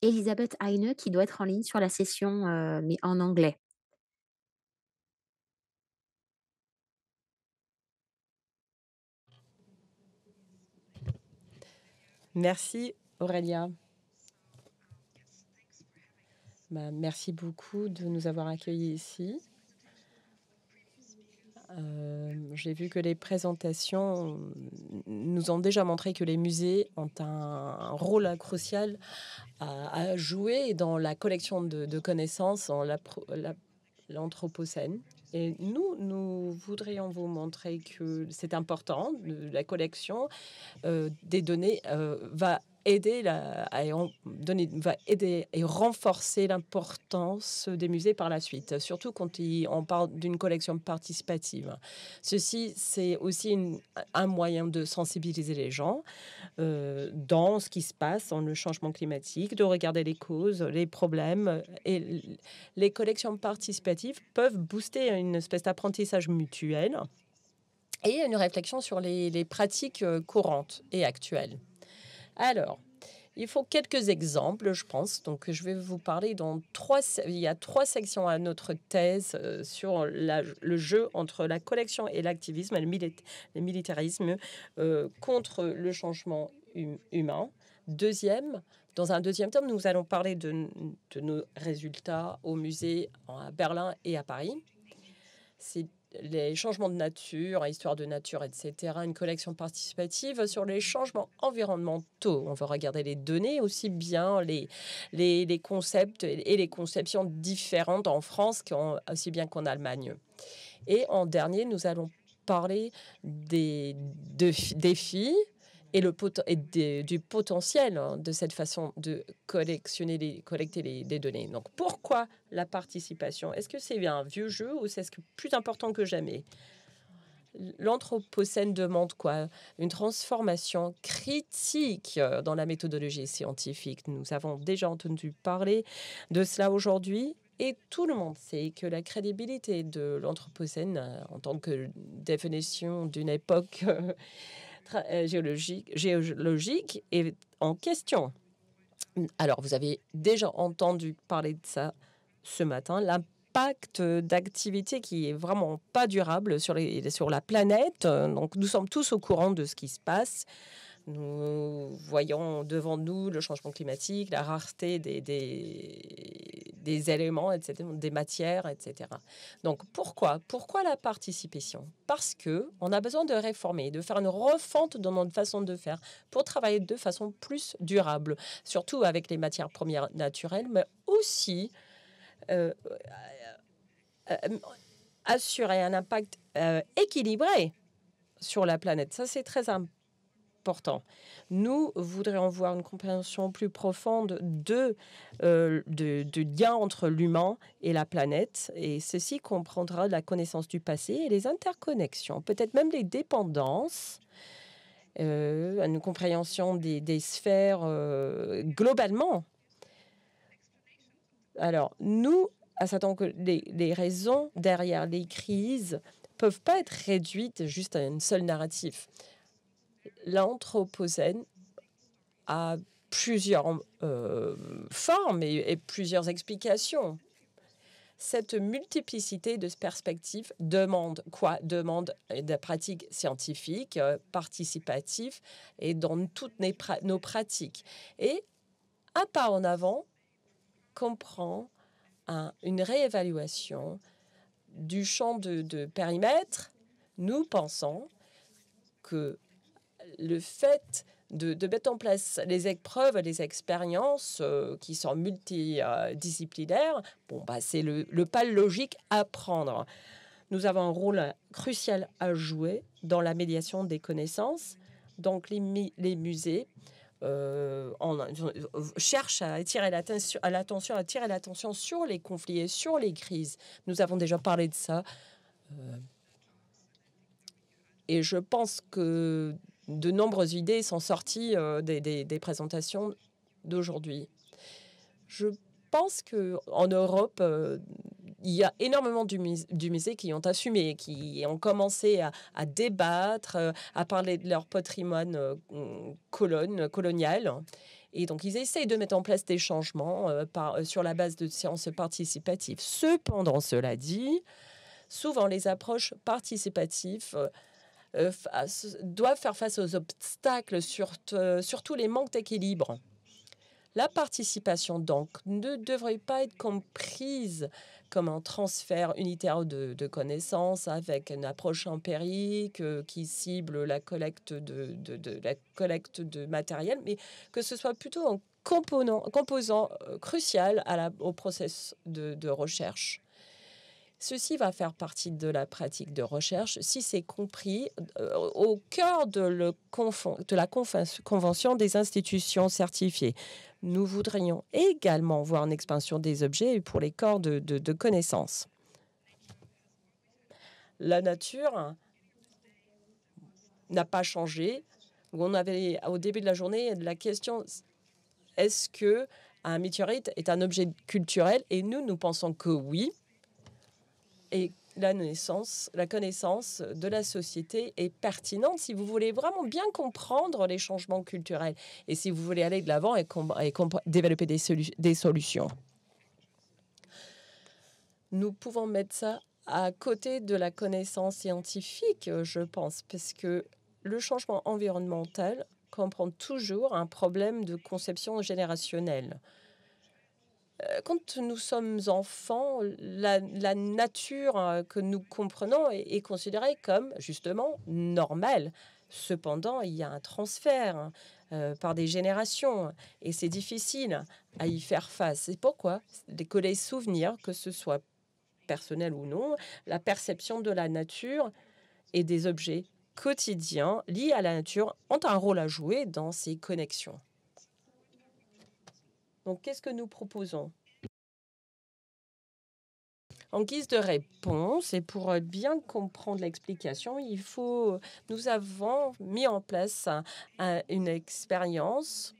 Speaker 6: Elisabeth Heine, qui doit être en ligne sur la session, mais en anglais.
Speaker 7: Merci Aurélia. Merci beaucoup de nous avoir accueillis ici. J'ai vu que les présentations nous ont déjà montré que les musées ont un rôle crucial à jouer dans la collection de connaissances en l'Anthropocène. Et nous voudrions vous montrer que c'est important. La collection des données va aider va aider et renforcer l'importance des musées par la suite, surtout quand on parle d'une collection participative. Ceci, c'est aussi un moyen de sensibiliser les gens dans ce qui se passe dans le changement climatique, de regarder les causes, les problèmes. Et les collections participatives peuvent booster une espèce d'apprentissage mutuel et une réflexion sur les pratiques courantes et actuelles. Alors, il faut quelques exemples, je pense. Donc, je vais vous parler il y a 3 sections à notre thèse sur le jeu entre la collection et l'activisme, le militarisme contre le changement humain. Dans un deuxième temps, nous allons parler de nos résultats au musée à Berlin et à Paris. C'est les changements de nature, histoire de nature, etc. Une collection participative sur les changements environnementaux. On va regarder les données, aussi bien les concepts et les conceptions différentes en France, aussi bien qu'en Allemagne. Et en dernier, nous allons parler des défis et du potentiel de cette façon de collecter les données. Donc, pourquoi la participation? Est-ce que c'est un vieux jeu ou c'est plus important que jamais? L'Anthropocène demande quoi? Une transformation critique dans la méthodologie scientifique. Nous avons déjà entendu parler de cela aujourd'hui. Et tout le monde sait que la crédibilité de l'Anthropocène en tant que définition d'une époque géologique est en question. Alors, vous avez déjà entendu parler de ça ce matin, l'impact d'activité qui est vraiment pas durable sur la planète. Donc, nous sommes tous au courant de ce qui se passe. Nous voyons devant nous le changement climatique, la rareté des éléments, etc., des matières, etc. Donc, pourquoi la participation? Parce qu'on a besoin de réformer, de faire une refonte dans notre façon de faire pour travailler de façon plus durable, surtout avec les matières premières naturelles, mais aussi assurer un impact équilibré sur la planète. Ça, c'est très important. Nous voudrions voir une compréhension plus profonde du lien entre l'humain et la planète, et ceci comprendra la connaissance du passé et les interconnexions, peut-être même les dépendances, une compréhension des sphères globalement. Alors, nous attendons que les raisons derrière les crises peuvent pas être réduites juste à un seul narratif. L'Anthropocène a plusieurs formes et plusieurs explications. Cette multiplicité de perspectives demande quoi? Demande des pratiques scientifiques, participatives et dans toutes nos pratiques. Et un pas en avant comprend une réévaluation du champ de périmètre. Nous pensons que le fait de mettre en place les épreuves, les expériences qui sont multidisciplinaires, c'est le pas logique à prendre. Nous avons un rôle crucial à jouer dans la médiation des connaissances. Donc, les musées cherchent à attirer l'attention sur les conflits et sur les crises. Nous avons déjà parlé de ça. Et je pense que de nombreuses idées sont sorties des présentations d'aujourd'hui. Je pense qu'en Europe, il y a énormément du musée qui ont assumé, qui ont commencé à débattre, à parler de leur patrimoine colonial. Et donc, ils essayent de mettre en place des changements sur la base de séances participatives. Cependant, cela dit, souvent les approches participatives doivent faire face aux obstacles, surtout les manques d'équilibre. La participation, donc, ne devrait pas être comprise comme un transfert unitaire de connaissances avec une approche empirique qui cible la collecte de matériel, mais que ce soit plutôt un composant crucial au processus de recherche. Ceci va faire partie de la pratique de recherche si c'est compris au cœur de la Convention des institutions certifiées. Nous voudrions également voir une expansion des objets pour les corps de connaissances. La nature n'a pas changé. On avait au début de la journée la question, est-ce qu'un météorite est un objet culturel? Et nous pensons que oui. Et la connaissance de la société est pertinente si vous voulez vraiment bien comprendre les changements culturels et si vous voulez aller de l'avant et développer des solutions. Nous pouvons mettre ça à côté de la connaissance scientifique, je pense, parce que le changement environnemental comprend toujours un problème de conception générationnelle. Quand nous sommes enfants, la nature que nous comprenons est considérée comme justement normale. Cependant, il y a un transfert par des générations et c'est difficile à y faire face. C'est pourquoi les souvenirs, que ce soit personnel ou non, la perception de la nature et des objets quotidiens liés à la nature ont un rôle à jouer dans ces connexions. Donc, qu'est-ce que nous proposons? En guise de réponse, et pour bien comprendre l'explication, nous avons mis en place une expérience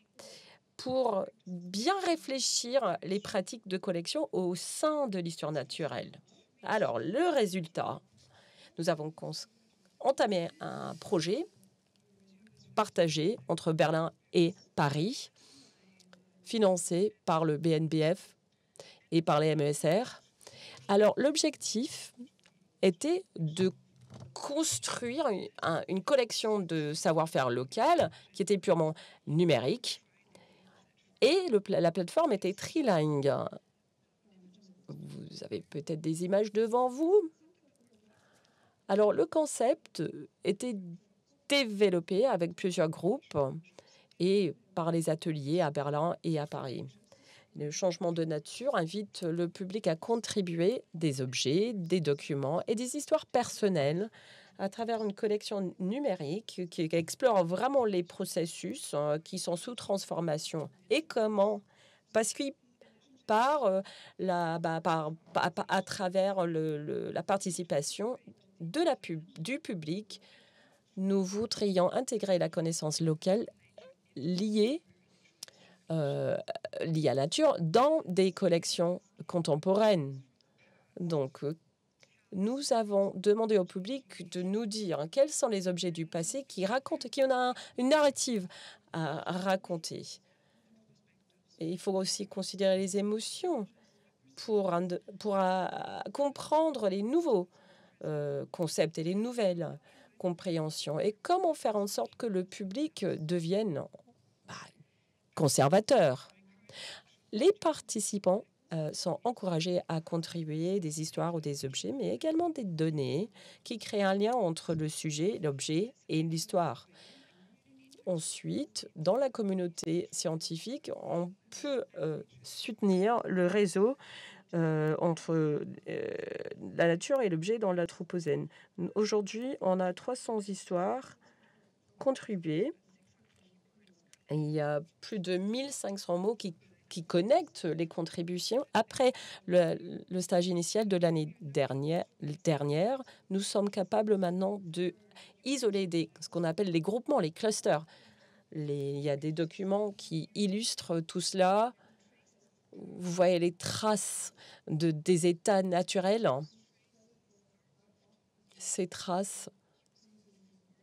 Speaker 7: pour bien réfléchir les pratiques de collection au sein de l'histoire naturelle. Alors, le résultat, nous avons entamé un projet partagé entre Berlin et Paris, financé par le BNBF et par les MESR. Alors, l'objectif était de construire une collection de savoir-faire local qui était purement numérique. Et la plateforme était trilingue. Vous avez peut-être des images devant vous. Alors, le concept était développé avec plusieurs groupes et par les ateliers à Berlin et à Paris. Le changement de nature invite le public à contribuer des objets, des documents et des histoires personnelles à travers une collection numérique qui explore vraiment les processus qui sont sous transformation et comment. Parce que à travers la participation du public, nous voudrions intégrer la connaissance locale liée à la nature dans des collections contemporaines. Donc, nous avons demandé au public de nous dire quels sont les objets du passé qui ont une narrative à raconter. Et il faut aussi considérer les émotions pour comprendre les nouveaux concepts et les nouvelles compréhensions. Et comment faire en sorte que le public devienne conservateur. Les participants sont encouragés à contribuer des histoires ou des objets, mais également des données qui créent un lien entre le sujet, l'objet et l'histoire. Ensuite, dans la communauté scientifique, on peut soutenir le réseau entre la nature et l'objet dans l'Anthropocène. Aujourd'hui, on a 300 histoires contribuées. Il y a plus de 1500 mots qui qui connecte les contributions. Après le stage initial de l'année dernière, nous sommes capables maintenant de isoler ce qu'on appelle les groupements, les clusters. Il y a des documents qui illustrent tout cela. Vous voyez les traces des états naturels. Ces traces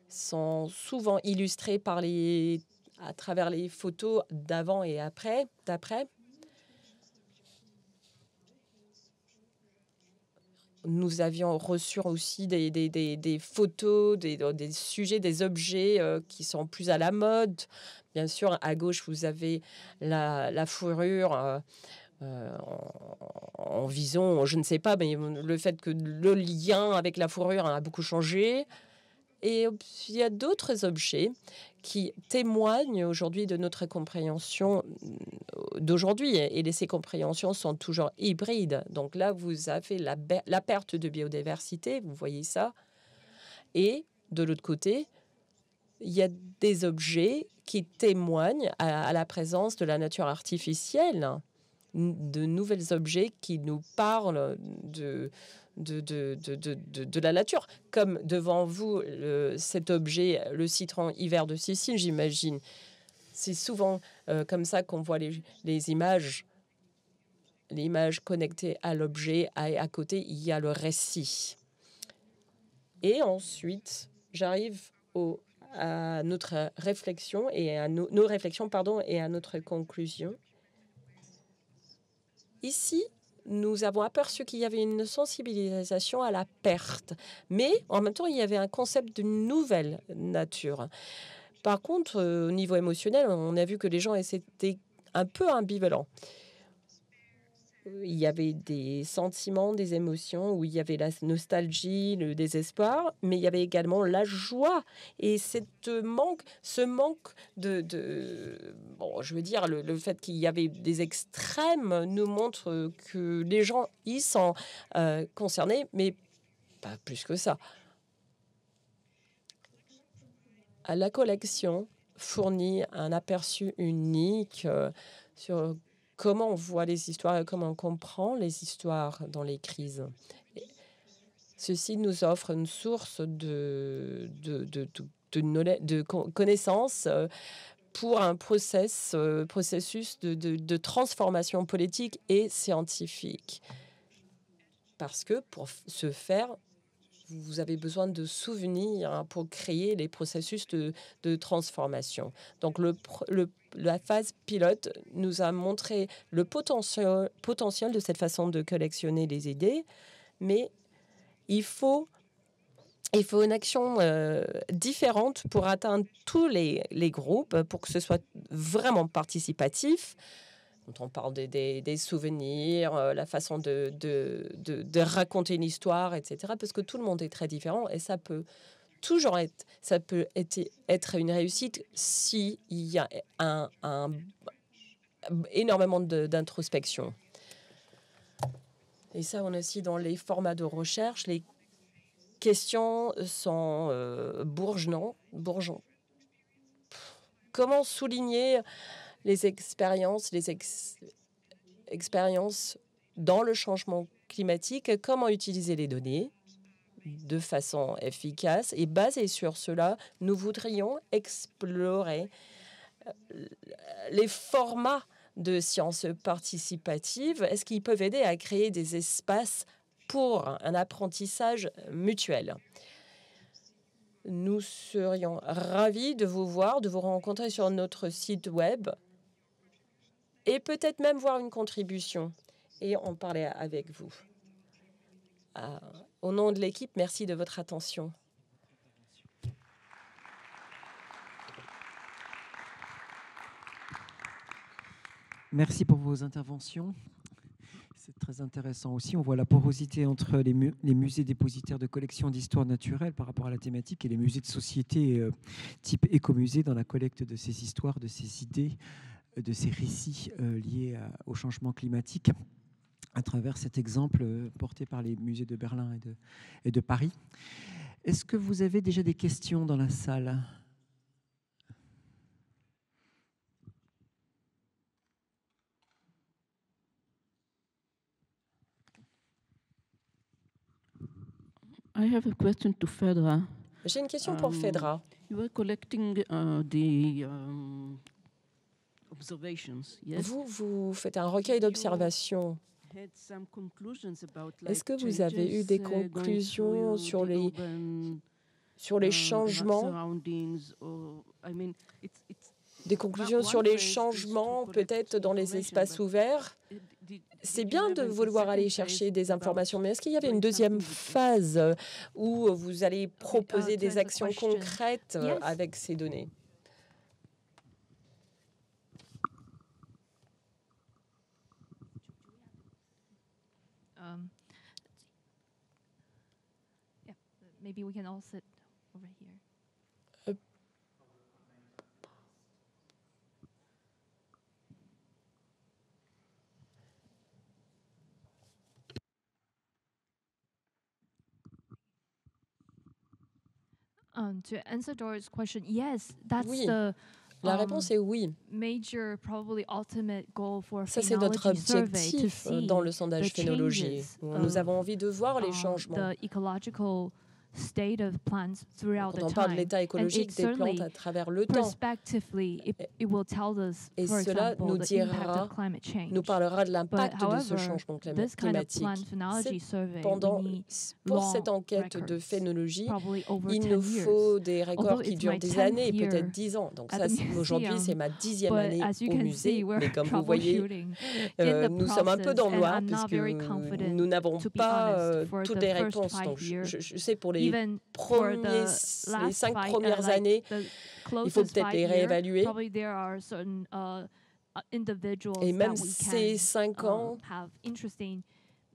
Speaker 7: sont souvent illustrées à travers les photos d'avant et d'après. Nous avions reçu aussi des photos, des sujets, des objets qui sont plus à la mode. Bien sûr, à gauche, vous avez la fourrure en vison, je ne sais pas, mais le fait que le lien avec la fourrure a beaucoup changé. Et il y a d'autres objets qui témoignent aujourd'hui de notre compréhension d'aujourd'hui. Et ces compréhensions sont toujours hybrides. Donc là, vous avez la perte de biodiversité, vous voyez ça. Et de l'autre côté, il y a des objets qui témoignent à la présence de la nature artificielle, de nouveaux objets qui nous parlent de la nature. Comme devant vous, cet objet, le citron hiver de Sicile, j'imagine. C'est souvent comme ça qu'on voit les images connectées à l'objet. À côté, il y a le récit. Et ensuite, j'arrive à notre réflexion et à nos réflexions, et à notre conclusion. Ici, nous avons aperçu qu'il y avait une sensibilisation à la perte, mais en même temps, il y avait un concept de nouvelle nature. Par contre, au niveau émotionnel, on a vu que les gens étaient un peu ambivalents. Il y avait des sentiments, des émotions, où il y avait la nostalgie, le désespoir, mais il y avait également la joie. Et ce manque bon, je veux dire, le fait qu'il y avait des extrêmes nous montre que les gens y sont concernés, mais pas plus que ça. La collection fournit un aperçu unique sur comment on voit les histoires et comment on comprend les histoires dans les crises. Ceci nous offre une source de connaissances pour un processus de transformation politique et scientifique. Parce que pour ce faire, vous avez besoin de souvenirs pour créer les processus de transformation. Donc, la phase pilote nous a montré le potentiel de cette façon de collectionner les idées, mais il faut une action différente pour atteindre tous les groupes, pour que ce soit vraiment participatif. Quand on parle des souvenirs, la façon de raconter une histoire, etc. Parce que tout le monde est très différent et ça peut toujours être une réussite s'il y a énormément d'introspection. Et ça, on a aussi dans les formats de recherche, les questions sont bourgeonnantes. Comment souligner les expériences dans le changement climatique, comment utiliser les données de façon efficace. Et basé sur cela, nous voudrions explorer les formats de sciences participatives. Est-ce qu'ils peuvent aider à créer des espaces pour un apprentissage mutuel? Nous serions ravis de vous voir, de vous rencontrer sur notre site web et peut-être même voir une contribution et en parler avec vous. Au nom de l'équipe, merci de votre attention.
Speaker 1: Merci pour vos interventions. C'est très intéressant aussi. On voit la porosité entre les musées dépositaires de collections d'histoire naturelle par rapport à la thématique et les musées de société type écomusée dans la collecte de ces histoires, de ces idées, de ces récits liés au changement climatique à travers cet exemple porté par les musées de Berlin et de Paris. Est-ce que vous avez déjà des questions dans la salle ?
Speaker 8: I have a question to Phaedra.
Speaker 7: J'ai une question pour Phaedra.
Speaker 8: You were collecting observations, yes?
Speaker 7: Vous faites un recueil d'observations. Est-ce que vous avez eu des conclusions sur les changements, des conclusions sur les changements peut-être dans les espaces ouverts? C'est bien de vouloir aller chercher des informations, mais est-ce qu'il y avait une deuxième phase où vous allez proposer des actions concrètes avec ces données?
Speaker 4: Yeah, maybe we can all sit over here. To answer Doris' question, yes, that's
Speaker 7: Oui.
Speaker 4: the
Speaker 7: La réponse est oui.
Speaker 4: major, probably ultimate goal for
Speaker 7: Ça, c'est notre
Speaker 4: phenology survey, to
Speaker 7: objectif
Speaker 4: see
Speaker 7: dans le sondage
Speaker 4: the
Speaker 7: phénologie.
Speaker 4: changes
Speaker 7: Nous avons envie de voir les changements.
Speaker 4: the ecological state of plants throughout
Speaker 7: Quand on
Speaker 4: the
Speaker 7: parle de
Speaker 4: time.
Speaker 7: l'état
Speaker 4: And
Speaker 7: écologique
Speaker 4: it
Speaker 7: des plantes
Speaker 4: certainly,
Speaker 7: à travers le temps,
Speaker 4: prospectively, it will tell us,
Speaker 7: et
Speaker 4: for
Speaker 7: cela
Speaker 4: example,
Speaker 7: nous
Speaker 4: the impact
Speaker 7: dira,
Speaker 4: of climate change.
Speaker 7: nous parlera de
Speaker 4: But
Speaker 7: l'impact de ce
Speaker 4: however,
Speaker 7: changement
Speaker 4: this kind of
Speaker 7: climatique.
Speaker 4: plant phenology survey,
Speaker 7: Pendant,
Speaker 4: we need
Speaker 7: pour
Speaker 4: long
Speaker 7: cette enquête de
Speaker 4: records,
Speaker 7: phénologie,
Speaker 4: probably over
Speaker 7: il
Speaker 4: 10
Speaker 7: nous
Speaker 4: years.
Speaker 7: faut des records
Speaker 4: Although
Speaker 7: qui
Speaker 4: it's
Speaker 7: durent
Speaker 4: my
Speaker 7: des
Speaker 4: 10th
Speaker 7: années,
Speaker 4: year
Speaker 7: peut-être 10 ans. Donc
Speaker 4: at
Speaker 7: ça,
Speaker 4: the
Speaker 7: aujourd'hui,
Speaker 4: museum,
Speaker 7: c'est ma 10e
Speaker 4: but
Speaker 7: année
Speaker 4: as you
Speaker 7: au
Speaker 4: can
Speaker 7: musée.
Speaker 4: see, we're
Speaker 7: Mais comme vous voyez,
Speaker 4: troubleshooting in the
Speaker 7: nous sommes un peu dans le
Speaker 4: process,
Speaker 7: noir
Speaker 4: and I'm not
Speaker 7: puisque
Speaker 4: very confident,
Speaker 7: nous n'avons
Speaker 4: to be
Speaker 7: pas
Speaker 4: honest, for
Speaker 7: toutes
Speaker 4: the
Speaker 7: les
Speaker 4: first
Speaker 7: réponses.
Speaker 4: 5
Speaker 7: Donc,
Speaker 4: years.
Speaker 7: je sais pour les
Speaker 4: Even for
Speaker 7: les
Speaker 4: the
Speaker 7: 5
Speaker 4: last
Speaker 7: premières
Speaker 4: like
Speaker 7: années,
Speaker 4: the
Speaker 7: il faut
Speaker 4: closest
Speaker 7: peut-être
Speaker 4: 5
Speaker 7: les
Speaker 4: years,
Speaker 7: réévaluer.
Speaker 4: probably there are certain individuals
Speaker 7: Et même
Speaker 4: that we
Speaker 7: ces
Speaker 4: can
Speaker 7: 5 ans,
Speaker 4: have interesting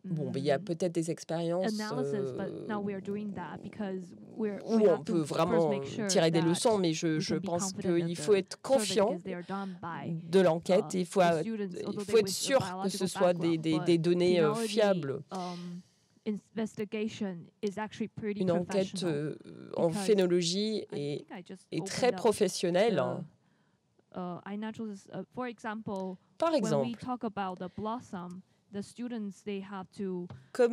Speaker 7: bon, il y a peut-être des expériences
Speaker 4: analysis, but now we are doing that because
Speaker 7: où
Speaker 4: we
Speaker 7: on
Speaker 4: have
Speaker 7: peut
Speaker 4: to first
Speaker 7: vraiment
Speaker 4: make sure
Speaker 7: tirer des
Speaker 4: that
Speaker 7: leçons, mais
Speaker 4: we
Speaker 7: je
Speaker 4: can be
Speaker 7: pense
Speaker 4: confident of
Speaker 7: qu'il
Speaker 4: the
Speaker 7: faut être
Speaker 4: survey
Speaker 7: confiant
Speaker 4: because they are done by
Speaker 7: de l'enquête. Il faut
Speaker 4: the students, although they
Speaker 7: être
Speaker 4: with a
Speaker 7: sûr que ce
Speaker 4: biological
Speaker 7: soit
Speaker 4: background, but
Speaker 7: des données
Speaker 4: phenology,
Speaker 7: fiables.
Speaker 4: Investigation is actually pretty
Speaker 7: Une enquête
Speaker 4: professional
Speaker 7: en
Speaker 4: because
Speaker 7: phénologie
Speaker 4: I think I just
Speaker 7: est très
Speaker 4: opened up
Speaker 7: professionnelle.
Speaker 4: iNaturalist, for example,
Speaker 7: Par
Speaker 4: when we
Speaker 7: exemple,
Speaker 4: talk about the blossom, the students they have to
Speaker 7: quand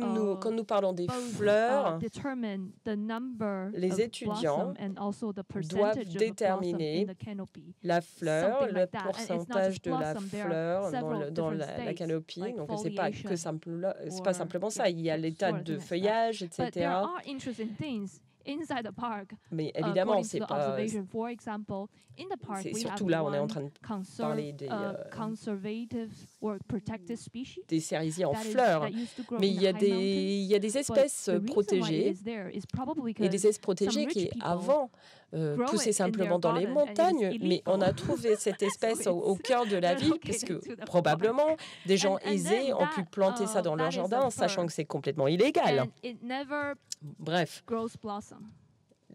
Speaker 7: nous parlons des
Speaker 4: both
Speaker 7: fleurs,
Speaker 4: determine the number
Speaker 7: les
Speaker 4: of
Speaker 7: étudiants
Speaker 4: blossom and also the
Speaker 7: doivent
Speaker 4: percentage of the blossom
Speaker 7: déterminer
Speaker 4: in the canopy.
Speaker 7: la fleur,
Speaker 4: Something
Speaker 7: le
Speaker 4: like that. And it's not
Speaker 7: pourcentage
Speaker 4: just
Speaker 7: de la
Speaker 4: blossom, there are
Speaker 7: fleur
Speaker 4: several
Speaker 7: dans
Speaker 4: different
Speaker 7: la
Speaker 4: states,
Speaker 7: canopie.
Speaker 4: like
Speaker 7: Donc, c'est pas que c'est pas
Speaker 4: or-
Speaker 7: simplement ça.
Speaker 4: yeah,
Speaker 7: Il y a
Speaker 4: so
Speaker 7: l'état
Speaker 4: sort of
Speaker 7: de
Speaker 4: things like that.
Speaker 7: feuillage,
Speaker 4: But there
Speaker 7: etc.
Speaker 4: are interesting things inside the park.
Speaker 7: Mais évidemment,
Speaker 4: According to
Speaker 7: c'est
Speaker 4: the
Speaker 7: pas.
Speaker 4: observation, for example, in the park
Speaker 7: C'est
Speaker 4: we
Speaker 7: surtout
Speaker 4: have
Speaker 7: là, on est en
Speaker 4: one
Speaker 7: train de parler
Speaker 4: conservative or protected species
Speaker 7: des cerisiers en
Speaker 4: that
Speaker 7: fleurs.
Speaker 4: used to grow
Speaker 7: Mais
Speaker 4: in
Speaker 7: il
Speaker 4: the
Speaker 7: y a
Speaker 4: high mountains.
Speaker 7: il y a des espèces
Speaker 4: But the reason why it
Speaker 7: protégées
Speaker 4: is there is probably
Speaker 7: et des
Speaker 4: because
Speaker 7: espèces protégées
Speaker 4: rich
Speaker 7: qui
Speaker 4: people
Speaker 7: avant
Speaker 4: grow
Speaker 7: poussaient
Speaker 4: it in their
Speaker 7: simplement dans les
Speaker 4: garden and it is
Speaker 7: montagnes, mais on a
Speaker 4: illegal.
Speaker 7: trouvé cette espèce au
Speaker 4: it's
Speaker 7: cœur de la ville parce que
Speaker 4: relocated to the
Speaker 7: probablement des gens
Speaker 4: And
Speaker 7: aisés
Speaker 4: then
Speaker 7: ont pu planter ça dans leur
Speaker 4: that is a
Speaker 7: jardin, sachant
Speaker 4: fir.
Speaker 7: que c'est complètement illégal.
Speaker 4: And it never
Speaker 7: Bref,
Speaker 4: grows blossom.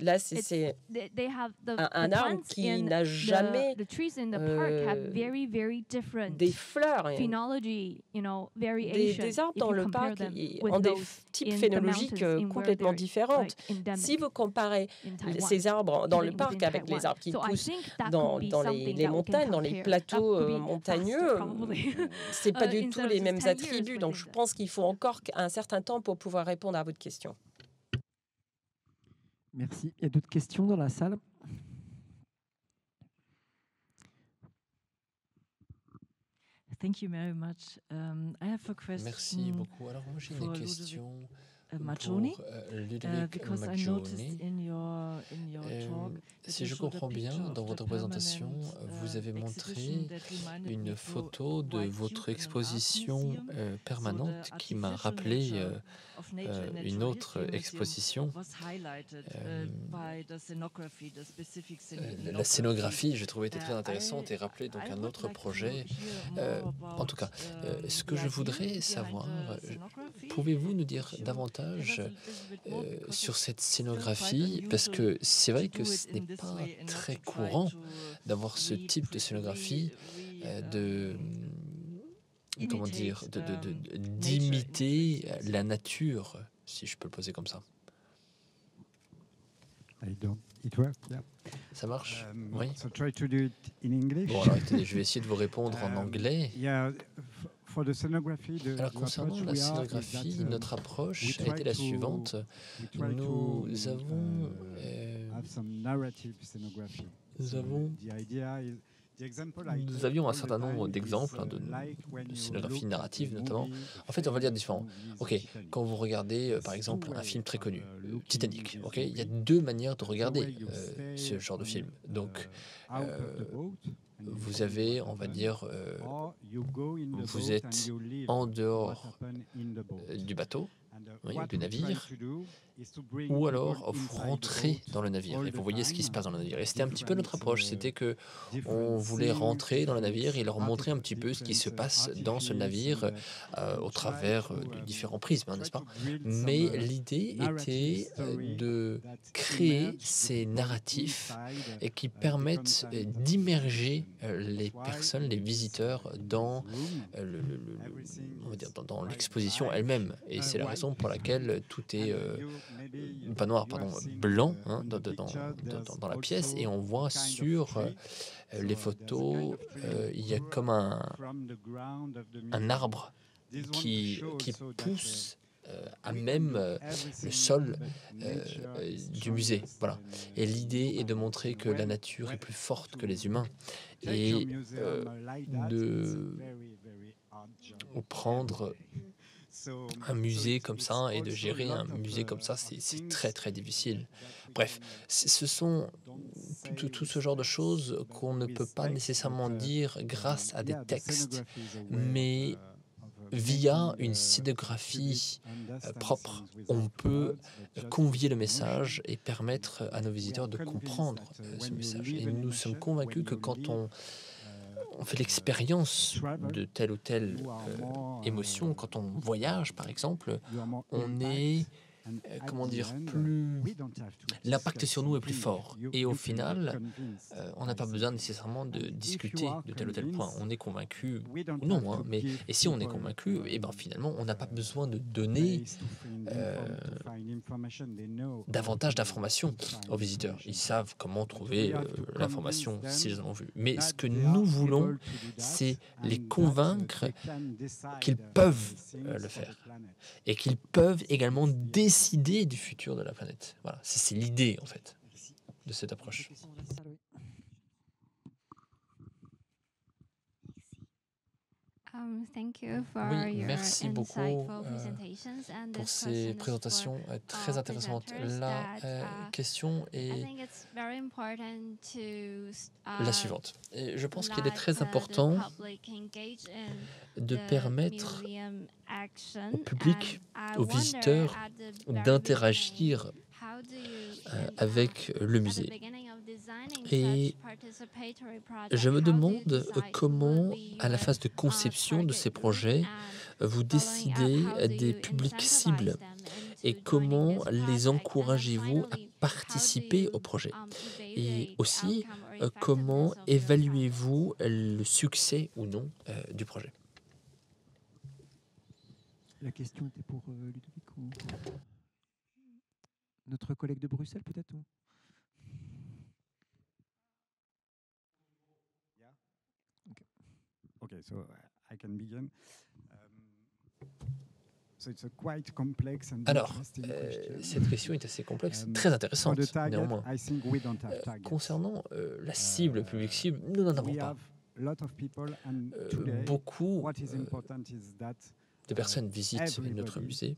Speaker 7: là,
Speaker 4: It's-
Speaker 7: c'est
Speaker 4: They have
Speaker 7: un
Speaker 4: the
Speaker 7: arbre
Speaker 4: plants
Speaker 7: qui
Speaker 4: in
Speaker 7: n'a jamais
Speaker 4: the trees in the park have
Speaker 7: euh,
Speaker 4: very different
Speaker 7: des fleurs.
Speaker 4: phenology,
Speaker 7: Des
Speaker 4: variation.
Speaker 7: arbres
Speaker 4: if
Speaker 7: dans
Speaker 4: you
Speaker 7: le
Speaker 4: compare
Speaker 7: parc
Speaker 4: them with
Speaker 7: ont des
Speaker 4: those
Speaker 7: types
Speaker 4: in the
Speaker 7: phénologiques
Speaker 4: mountains in where
Speaker 7: complètement
Speaker 4: they're,
Speaker 7: différentes.
Speaker 4: like, endemic
Speaker 7: Si vous comparez
Speaker 4: in Taiwan,
Speaker 7: ces arbres dans le
Speaker 4: within
Speaker 7: parc avec
Speaker 4: Taiwan.
Speaker 7: les arbres qui
Speaker 4: So I
Speaker 7: poussent
Speaker 4: think that
Speaker 7: dans
Speaker 4: could be
Speaker 7: les
Speaker 4: something that we can
Speaker 7: montagnes, dans les
Speaker 4: compare.
Speaker 7: plateaux
Speaker 4: That could be
Speaker 7: montagneux,
Speaker 4: faster, probably.
Speaker 7: c'est pas du tout
Speaker 4: instead of
Speaker 7: les
Speaker 4: just
Speaker 7: mêmes
Speaker 4: 10 years
Speaker 7: attributs.
Speaker 4: for
Speaker 7: Donc,
Speaker 4: doing
Speaker 7: je
Speaker 4: that.
Speaker 7: pense qu'il faut encore un certain temps pour pouvoir répondre à votre question.
Speaker 1: Merci. Il y a d'autres questions dans la salle?
Speaker 9: Thank you very much. I have a question.
Speaker 5: Merci beaucoup. Alors moi j'ai une question
Speaker 9: Majoni,
Speaker 5: pour Ludovic
Speaker 9: because I noticed in your talk that
Speaker 5: Si
Speaker 9: you
Speaker 5: je
Speaker 9: showed a
Speaker 5: comprends bien,
Speaker 9: picture
Speaker 5: dans
Speaker 9: of
Speaker 5: votre
Speaker 9: the
Speaker 5: présentation,
Speaker 9: permanent,
Speaker 5: vous avez montré
Speaker 9: exhibition that reminded me
Speaker 5: une
Speaker 9: of
Speaker 5: photo de
Speaker 9: White
Speaker 5: votre
Speaker 9: Cube in an art
Speaker 5: exposition
Speaker 9: museum.
Speaker 5: permanente
Speaker 9: So the
Speaker 5: qui m'a
Speaker 9: artificial
Speaker 5: rappelé
Speaker 9: nature of Nature and
Speaker 5: une
Speaker 9: Natural
Speaker 5: autre
Speaker 9: History Museum
Speaker 5: exposition.
Speaker 9: was highlighted by the scenography, the specific
Speaker 5: La scénographie, j'ai trouvé était très
Speaker 9: I-
Speaker 5: intéressante et rappelait donc
Speaker 9: I
Speaker 5: un
Speaker 9: would
Speaker 5: autre
Speaker 9: like to
Speaker 5: projet.
Speaker 9: hear more
Speaker 5: En
Speaker 9: about,
Speaker 5: tout cas, ce
Speaker 9: the
Speaker 5: que je
Speaker 9: idea
Speaker 5: voudrais
Speaker 9: behind
Speaker 5: savoir,
Speaker 9: the scenography.
Speaker 5: pouvez-vous nous dire
Speaker 9: Could you
Speaker 5: davantage
Speaker 9: give us a little bit more, because
Speaker 5: sur
Speaker 9: it's
Speaker 5: cette
Speaker 9: still quite
Speaker 5: scénographie? Parce
Speaker 9: unusual
Speaker 5: que c'est vrai
Speaker 9: to
Speaker 5: que
Speaker 9: do
Speaker 5: ce
Speaker 9: it
Speaker 5: n'est
Speaker 9: in this
Speaker 5: pas
Speaker 9: way and not
Speaker 5: très
Speaker 9: to try
Speaker 5: courant
Speaker 9: to
Speaker 5: d'avoir ce type de scénographie, comment dire, d'imiter la nature, si je peux le poser comme ça.
Speaker 2: It worked, yeah.
Speaker 5: Ça marche? Oui.
Speaker 2: So try to do it in English.
Speaker 5: Bon, alors attendez, je vais essayer de vous répondre en anglais.
Speaker 2: Yeah,
Speaker 5: Alors, concernant la scénographie, notre approche a été la suivante. Nous avions un certain nombre d'exemples de scénographie narrative, notamment. En fait, on va dire différent. Ok, quand vous regardez, par exemple, un film très connu, Titanic, ok, il y a deux manières de regarder ce genre de film. Donc, vous avez, on va dire, vous êtes en dehors du bateau, oui, du navire, ou alors vous rentrez dans le navire et vous voyez ce qui se passe dans le navire. Et c'était un petit peu notre approche, c'était que on voulait rentrer dans le navire et leur montrer un petit peu ce qui se passe dans ce navire au travers de différents prismes, n'est-ce pas? Mais l'idée était de créer ces narratifs et qui permettent d'immerger les personnes, les visiteurs dans on va dire, dans l'exposition elle-même. Et c'est la raison pour laquelle tout est pas noir, pardon, blanc dans la pièce, et on voit sur les photos, il y a comme un arbre qui pousse à même le sol du musée. Voilà. Et l'idée est de montrer que la nature est plus forte que les humains et de prendre un musée comme ça et de gérer un musée comme ça, c'est très très difficile. Bref, ce sont tout ce genre de choses qu'on ne peut pas nécessairement dire grâce à des textes, mais via une scénographie propre, on peut convier le message et permettre à nos visiteurs de comprendre ce message. Et nous sommes convaincus que quand on fait l'expérience de telle ou telle émotion, quand on voyage par exemple, on est, comment dire, l'impact sur nous est plus fort. Et au final, on n'a pas besoin nécessairement de discuter de tel ou tel point. On est convaincu ou non, hein, et si on est convaincu, et ben finalement, on n'a pas besoin de donner davantage d'informations aux visiteurs. Ils savent comment trouver l'information s'ils en ont vu. Mais ce que nous voulons, c'est les convaincre qu'ils peuvent le faire et qu'ils peuvent également décider du futur de la planète. Voilà, c'est l'idée en fait de cette approche. Oui, merci beaucoup pour ces présentations très intéressantes. La question est la suivante. Et je pense qu'il est très important de permettre au public, aux visiteurs, d'interagir avec le musée. Et je me demande comment, à la phase de conception de ces projets, vous décidez des publics cibles et comment les encouragez-vous à participer au projet. Et aussi, comment évaluez-vous le succès ou non du projet.
Speaker 1: La question était pour Ludovic ou notre collègue de Bruxelles, peut-être ou...
Speaker 2: Okay, so I can begin. So it's a quite complex and
Speaker 5: Alors, cette question est assez complexe, très intéressante néanmoins. Concernant la cible, le public cible, nous n'en avons pas. Beaucoup de personnes visitent notre musée.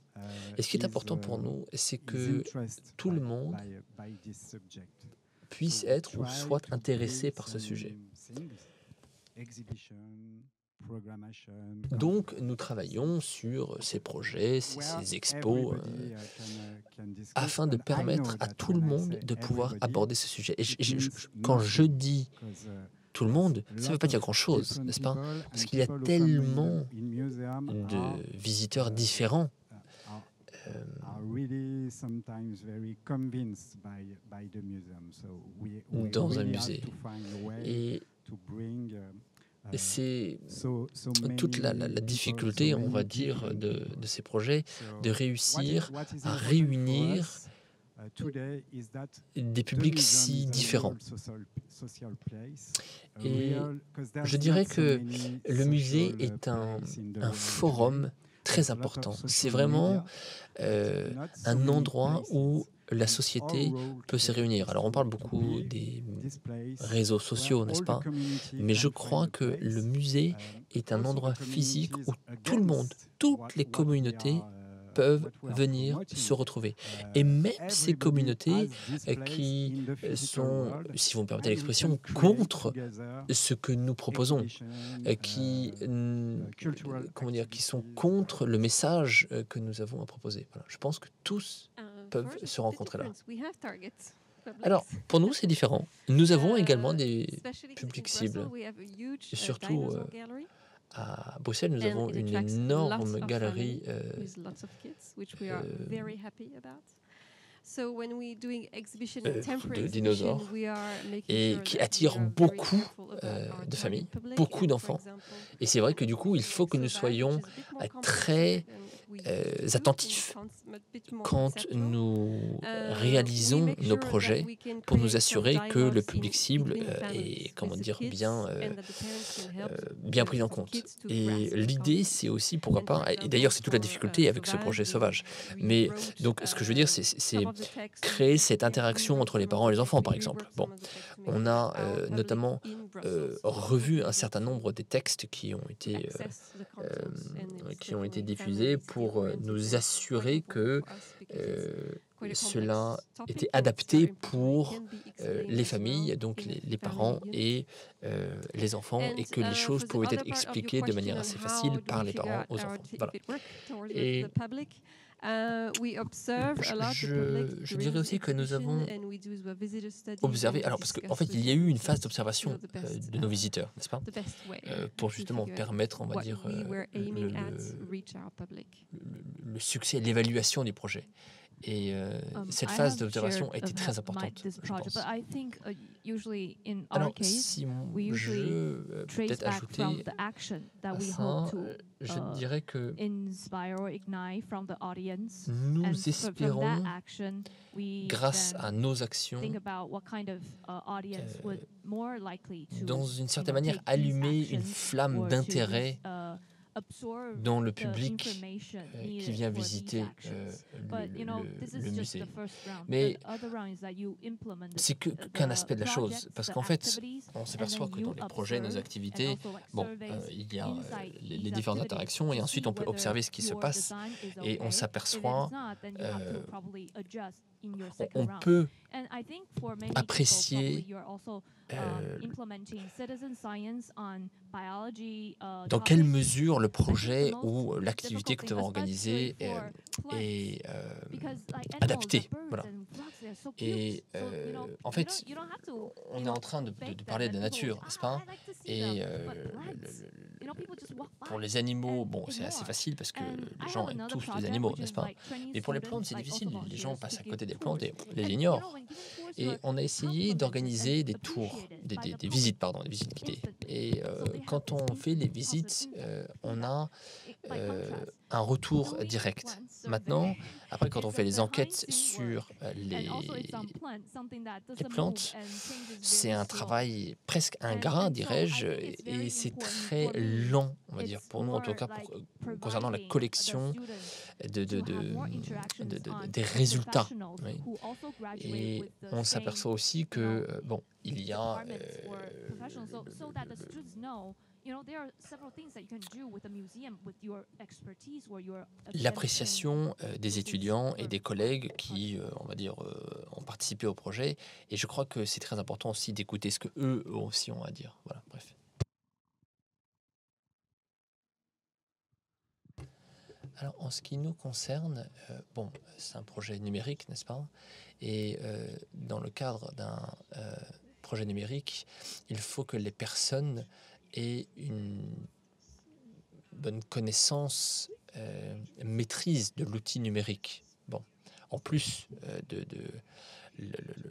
Speaker 5: Et ce qui est important pour nous, c'est que tout le monde puisse être ou soit intéressé par ce sujet. Donc, nous travaillons sur ces projets, ces expos, afin de permettre à tout le monde de pouvoir aborder ce sujet. Et quand je dis tout le monde, ça ne veut pas dire grand-chose, n'est-ce pas? Parce qu'il y a tellement de visiteurs différents. Dans un musée. Et c'est toute la difficulté, on va dire, de ces projets, de réussir à réunir des publics si différents. Et je dirais que le musée est un forum très important. C'est vraiment un endroit où la société peut se réunir. Alors on parle beaucoup des réseaux sociaux, n'est-ce pas? Mais je crois que le musée est un endroit physique où tout le monde, toutes les communautés peuvent venir se retrouver. Et même ces communautés qui sont, si vous me permettez l'expression, contre ce que nous proposons, comment dire, qui sont contre le message que nous avons à proposer. Voilà. Je pense que tous peuvent se rencontrer là. Alors, pour nous, c'est différent. Nous avons également des publics cibles. Et surtout, à Bruxelles, nous avons une énorme galerie de dinosaures et qui attire beaucoup de familles, beaucoup d'enfants. Et c'est vrai que du coup, il faut que nous soyons très attentifs quand nous réalisons nos projets pour nous assurer que le public cible est, comment dire, bien pris en compte. Et l'idée, c'est aussi, pourquoi pas, et d'ailleurs c'est toute la difficulté avec ce projet sauvage, mais donc ce que je veux dire, c'est créer cette interaction entre les parents et les enfants, par exemple. Bon, on a notamment revu un certain nombre des textes qui ont été diffusés pour nous assurer que cela était adapté pour les familles, donc les parents et les enfants, et que les choses pouvaient être expliquées de manière assez facile par les parents aux enfants. Voilà. Et je dirais aussi que nous avons observé, alors parce qu'en fait il y a eu une phase d'observation de nos visiteurs, n'est-ce pas, pour justement permettre, on va dire, le succès, l'évaluation du projet. Et cette phase d'observation a été très importante, je pense. Alors, si je peux peut-être ajouter à ça, je dirais que nous espérons, grâce à nos actions, dans une certaine manière, allumer une flamme d'intérêt dans le public qui vient visiter le musée. Mais c'est qu'un aspect de la chose, parce qu'en fait, on s'aperçoit que dans les projets, nos activités, il y a les différentes interactions, et ensuite on peut observer ce qui se passe, et on s'aperçoit, on peut apprécier dans quelle mesure le projet ou l'activité que nous avons organisée est adaptée. Voilà. Et en fait, on est en train de parler de la nature, n'est-ce pas? Et pour les animaux, bon, c'est assez facile parce que les gens aiment tous les animaux, n'est-ce pas? Mais pour les plantes, c'est difficile. Les gens passent à côté des plantes et les ignorent. Et on a essayé d'organiser des tours, des visites guidées. Et quand on fait les visites, on a un retour direct. Maintenant, après, quand on fait les enquêtes sur les plantes, c'est un travail presque ingrat, dirais-je, et c'est très lent, on va dire, pour nous en tout cas, concernant la collection des résultats. Oui. Et on s'aperçoit aussi que, bon, il y a l'appréciation des étudiants et des collègues qui, on va dire, ont participé au projet. Et je crois que c'est très important aussi d'écouter ce que eux aussi ont à dire. Voilà, bref. Alors, en ce qui nous concerne, bon, c'est un projet numérique, n'est-ce pas? Et dans le cadre d'un projet numérique, il faut que les personnes aient une bonne connaissance, maîtrise de l'outil numérique. Bon, en plus de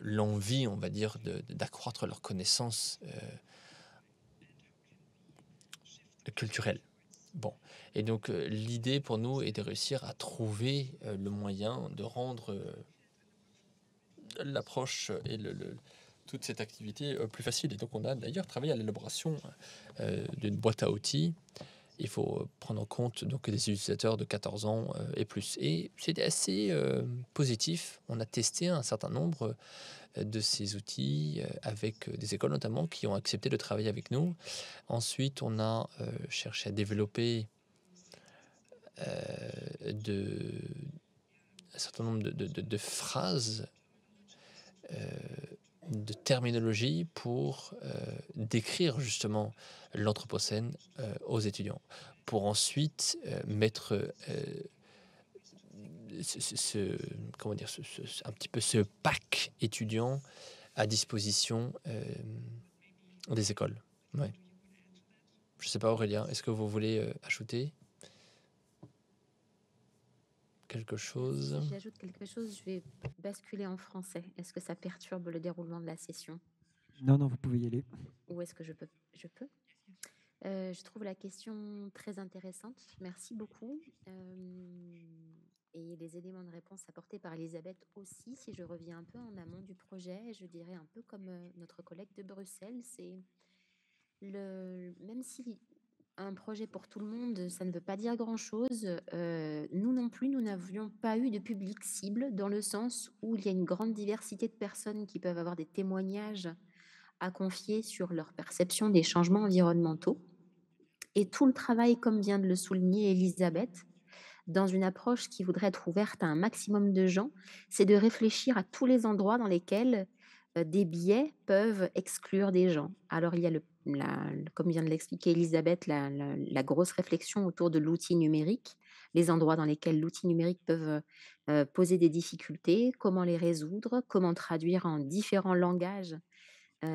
Speaker 5: l'envie, on va dire, d'accroître leurs connaissances culturelles. Bon, et donc l'idée pour nous est de réussir à trouver le moyen de rendre l'approche et toute cette activité plus facile. Et donc, on a d'ailleurs travaillé à l'élaboration d'une boîte à outils. Il faut prendre en compte donc, des utilisateurs de 14 ans et plus. Et c'était assez positif. On a testé un certain nombre de ces outils avec des écoles notamment qui ont accepté de travailler avec nous. Ensuite, on a cherché à développer un certain nombre de phrases, de terminologie pour décrire justement l'Anthropocène aux étudiants, pour ensuite mettre un petit peu ce pack étudiant à disposition des écoles. Ouais. Je ne sais pas, Aurélien, est-ce que vous voulez ajouter quelque chose?
Speaker 6: Si j'ajoute quelque chose, je vais basculer en français. Est-ce que ça perturbe le déroulement de la session?
Speaker 1: Non, non, vous pouvez y aller.
Speaker 6: Ou est-ce que je peux? Je trouve la question très intéressante. Merci beaucoup. Et les éléments de réponse apportés par Elisabeth aussi, si je reviens un peu en amont du projet, je dirais un peu comme notre collègue de Bruxelles, c'est même si un projet pour tout le monde, ça ne veut pas dire grand-chose, nous non plus, nous n'avions pas eu de public cible, dans le sens où il y a une grande diversité de personnes qui peuvent avoir des témoignages à confier sur leur perception des changements environnementaux. Et tout le travail, comme vient de le souligner Elisabeth, dans une approche qui voudrait être ouverte à un maximum de gens, c'est de réfléchir à tous les endroits dans lesquels des biais peuvent exclure des gens. Alors, il y a, comme vient de l'expliquer Elisabeth, la grosse réflexion autour de l'outil numérique, les endroits dans lesquels l'outil numérique peut poser des difficultés, comment les résoudre, comment traduire en différents langages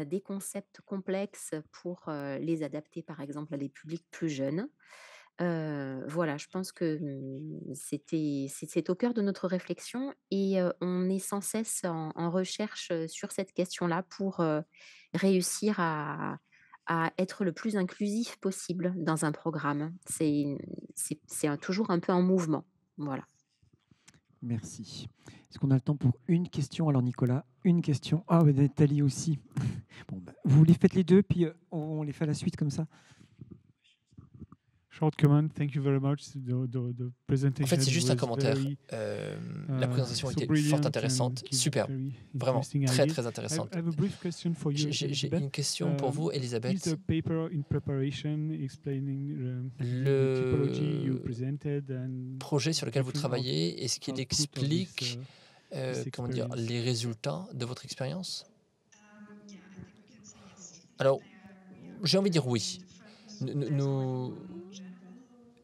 Speaker 6: des concepts complexes pour les adapter, par exemple, à des publics plus jeunes. Voilà, je pense que c'est au cœur de notre réflexion et on est sans cesse en recherche sur cette question-là pour réussir à être le plus inclusif possible dans un programme. C'est toujours un peu en mouvement. Voilà.
Speaker 1: Merci. Est-ce qu'on a le temps pour une question? Alors Nicolas, une question. Ah, mais Nathalie aussi. Bon, bah, vous les faites les deux, puis on les fait à la suite comme ça.
Speaker 10: Short comment, thank you very much. The presentation
Speaker 5: en fait, c'est juste un commentaire. La présentation était fort intéressante, superbe, vraiment très très intéressante. J'ai une question pour vous, Elisabeth. Le projet sur lequel vous travaillez, est-ce qu'il explique comment dire, les résultats de votre expérience? Alors, j'ai envie de dire oui.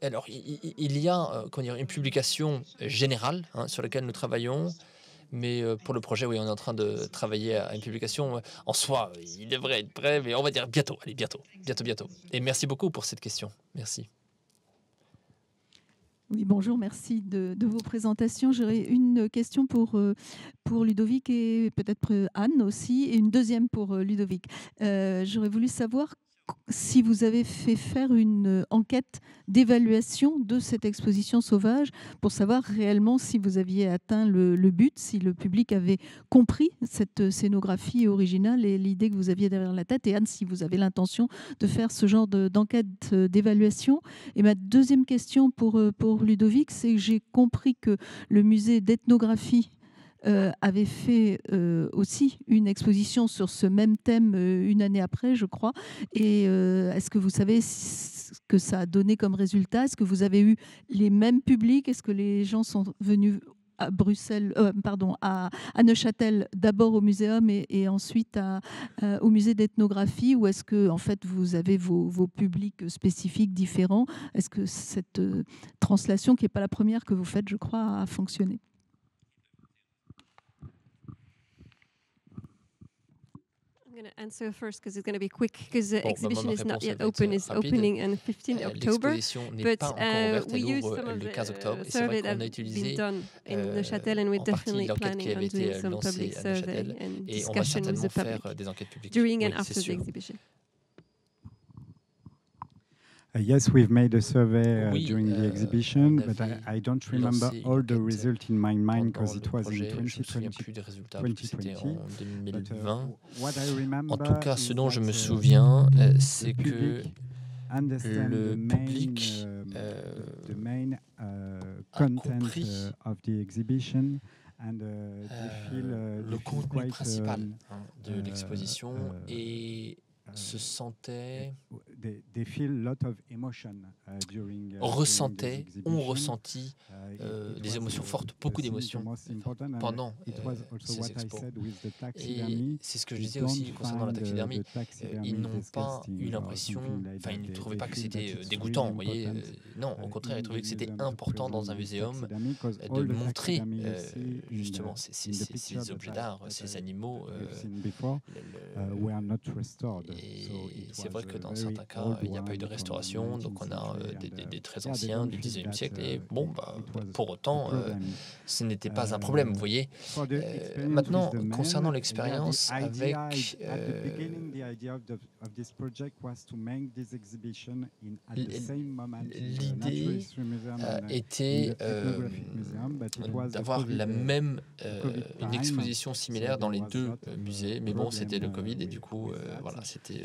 Speaker 5: Alors, il y a comment dire, une publication générale sur laquelle nous travaillons, mais pour le projet, oui, on est en train de travailler à une publication. En soi, il devrait être prêt, mais on va dire bientôt. Allez, bientôt. Et merci beaucoup pour cette question. Merci.
Speaker 11: Oui, bonjour, merci de vos présentations. J'aurais une question pour Ludovic et peut-être Anne aussi, et une deuxième pour Ludovic. J'aurais voulu savoir si vous avez fait faire une enquête d'évaluation de cette exposition sauvage pour savoir réellement si vous aviez atteint le but, si le public avait compris cette scénographie originale et l'idée que vous aviez derrière la tête. Et Anne, si vous avez l'intention de faire ce genre d'enquête d'évaluation. Et ma deuxième question pour Ludovic, c'est que j'ai compris que le musée d'ethnographie avait fait aussi une exposition sur ce même thème une année après, je crois. Et est-ce que vous savez ce que ça a donné comme résultat? Est-ce que vous avez eu les mêmes publics? Est-ce que les gens sont venus à Bruxelles, à Neuchâtel, d'abord au muséum et ensuite au musée d'ethnographie, ou est-ce que en fait vous avez vos publics spécifiques différents? Est-ce que cette translation, qui n'est pas la première que vous faites, je crois, a fonctionné?
Speaker 3: I'm going to answer first because it's going to be quick because the exhibition is not yet open. It's opening on 15 October. But we use some of the survey that have been done in Neuchâtel, and we're definitely planning on doing some public survey and discussion with the public during and after the exhibition.
Speaker 2: Yes, we've made a survey
Speaker 5: Oui,
Speaker 2: during the
Speaker 5: on
Speaker 2: exhibition, but
Speaker 5: avait
Speaker 2: I don't remember
Speaker 5: lancé une
Speaker 2: all the
Speaker 5: enquête
Speaker 2: results in my mind
Speaker 5: pendant
Speaker 2: because
Speaker 5: le
Speaker 2: it was in
Speaker 5: projet. Je ne me souviens
Speaker 2: 2020.
Speaker 5: plus des résultats parce que c'était en 2020.
Speaker 2: What I remember
Speaker 5: En tout cas, ce
Speaker 2: is
Speaker 5: dont
Speaker 2: that,
Speaker 5: je me souviens, c'est
Speaker 2: the
Speaker 5: que
Speaker 2: public understand
Speaker 5: le
Speaker 2: the
Speaker 5: public
Speaker 2: main
Speaker 5: a
Speaker 2: content
Speaker 5: compris
Speaker 2: of the exhibition and they feel
Speaker 5: le
Speaker 2: they feel
Speaker 5: contenu
Speaker 2: quite
Speaker 5: principal de l'exposition et se sentait,
Speaker 2: they feel a lot of emotion during
Speaker 5: on
Speaker 2: ressenti
Speaker 5: des émotions fortes, beaucoup d'émotions pendant ces expos. Et c'est ce que je disais aussi concernant la taxidermie. Ils n'ont pas eu l'impression, enfin ils ne trouvaient pas que c'était dégoûtant, vous voyez. Non, au contraire, ils trouvaient que c'était important dans un muséum de montrer justement ces objets d'art, ces animaux. Et c'est vrai que dans certains cas, il n'y a pas eu de restauration, donc on a des très anciens du 19e siècle. Et bon, pour autant, ce n'était pas un problème, vous voyez. Maintenant, concernant l'expérience avec... L'idée était d'avoir la même, une exposition similaire dans les deux musées, mais bon, c'était le Covid et du coup, voilà, c'était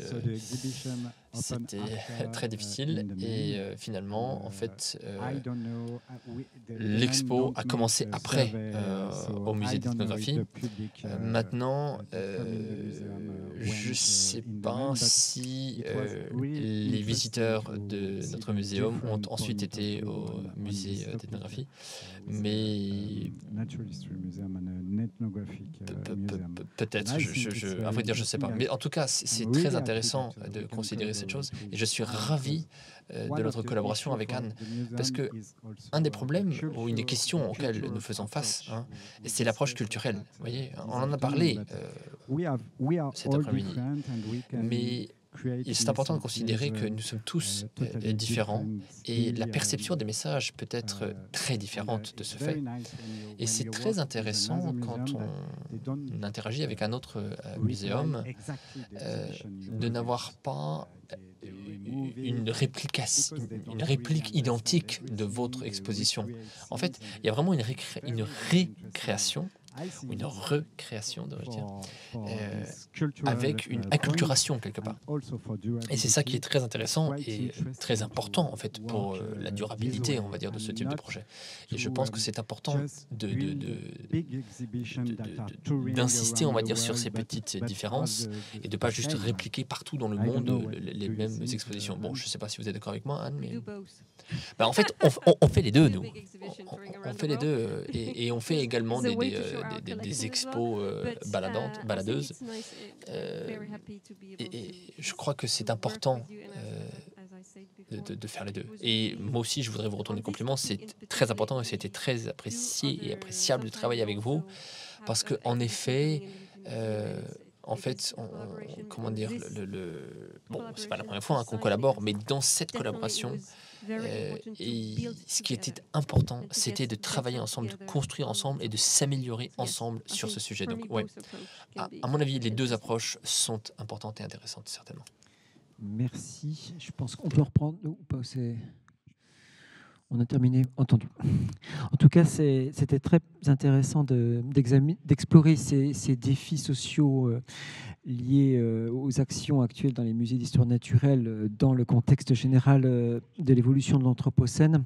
Speaker 5: très difficile et finalement, en fait, l'expo a commencé après au musée d'ethnographie. Maintenant, je ne sais pas si les visiteurs de notre muséum ont ensuite été au musée d'ethnographie, mais peut-être, à vrai dire, je ne sais pas. Mais en tout cas, c'est très intéressant de considérer cette chose et je suis ravi de notre collaboration avec Anne, parce que un des problèmes ou une des questions auxquelles nous faisons face, c'est l'approche culturelle. Vous voyez, on en a parlé cet après-midi, mais c'est important de considérer que nous sommes tous différents et la perception des messages peut être très différente de ce fait. Et c'est très intéressant quand on interagit avec un autre muséum de n'avoir pas une réplique identique de votre exposition. En fait, il y a vraiment une récréation, une recréation, devrais-je dire, avec une acculturation quelque part. Et c'est ça qui est très intéressant et très important en fait pour la durabilité, on va dire, de ce type de projet. Et je pense que c'est important d'insister, on va dire, sur ces petites différences et de ne pas juste répliquer partout dans le monde les mêmes expositions. Bon, je ne sais pas si vous êtes d'accord avec moi, Anne, mais en fait, on fait les deux, nous. On fait les deux et on fait également des expos baladeuses. Et je crois que c'est important de faire les deux. Et moi aussi, je voudrais vous retourner le compliment. C'est très important et c'était très apprécié et appréciable de travailler avec vous parce qu'en effet, en fait, comment dire, bon, c'est pas la première fois qu'on collabore, mais dans cette collaboration, et ce qui était important, c'était de travailler ensemble, de construire ensemble et de s'améliorer ensemble sur ce sujet. Donc, ouais, à mon avis, les deux approches sont importantes et intéressantes, certainement.
Speaker 1: Merci. Je pense qu'on peut reprendre ou pas. On a terminé, entendu. En tout cas, c'était très intéressant d'explorer ces défis sociaux liés aux actions actuelles dans les musées d'histoire naturelle dans le contexte général de l'évolution de l'Anthropocène.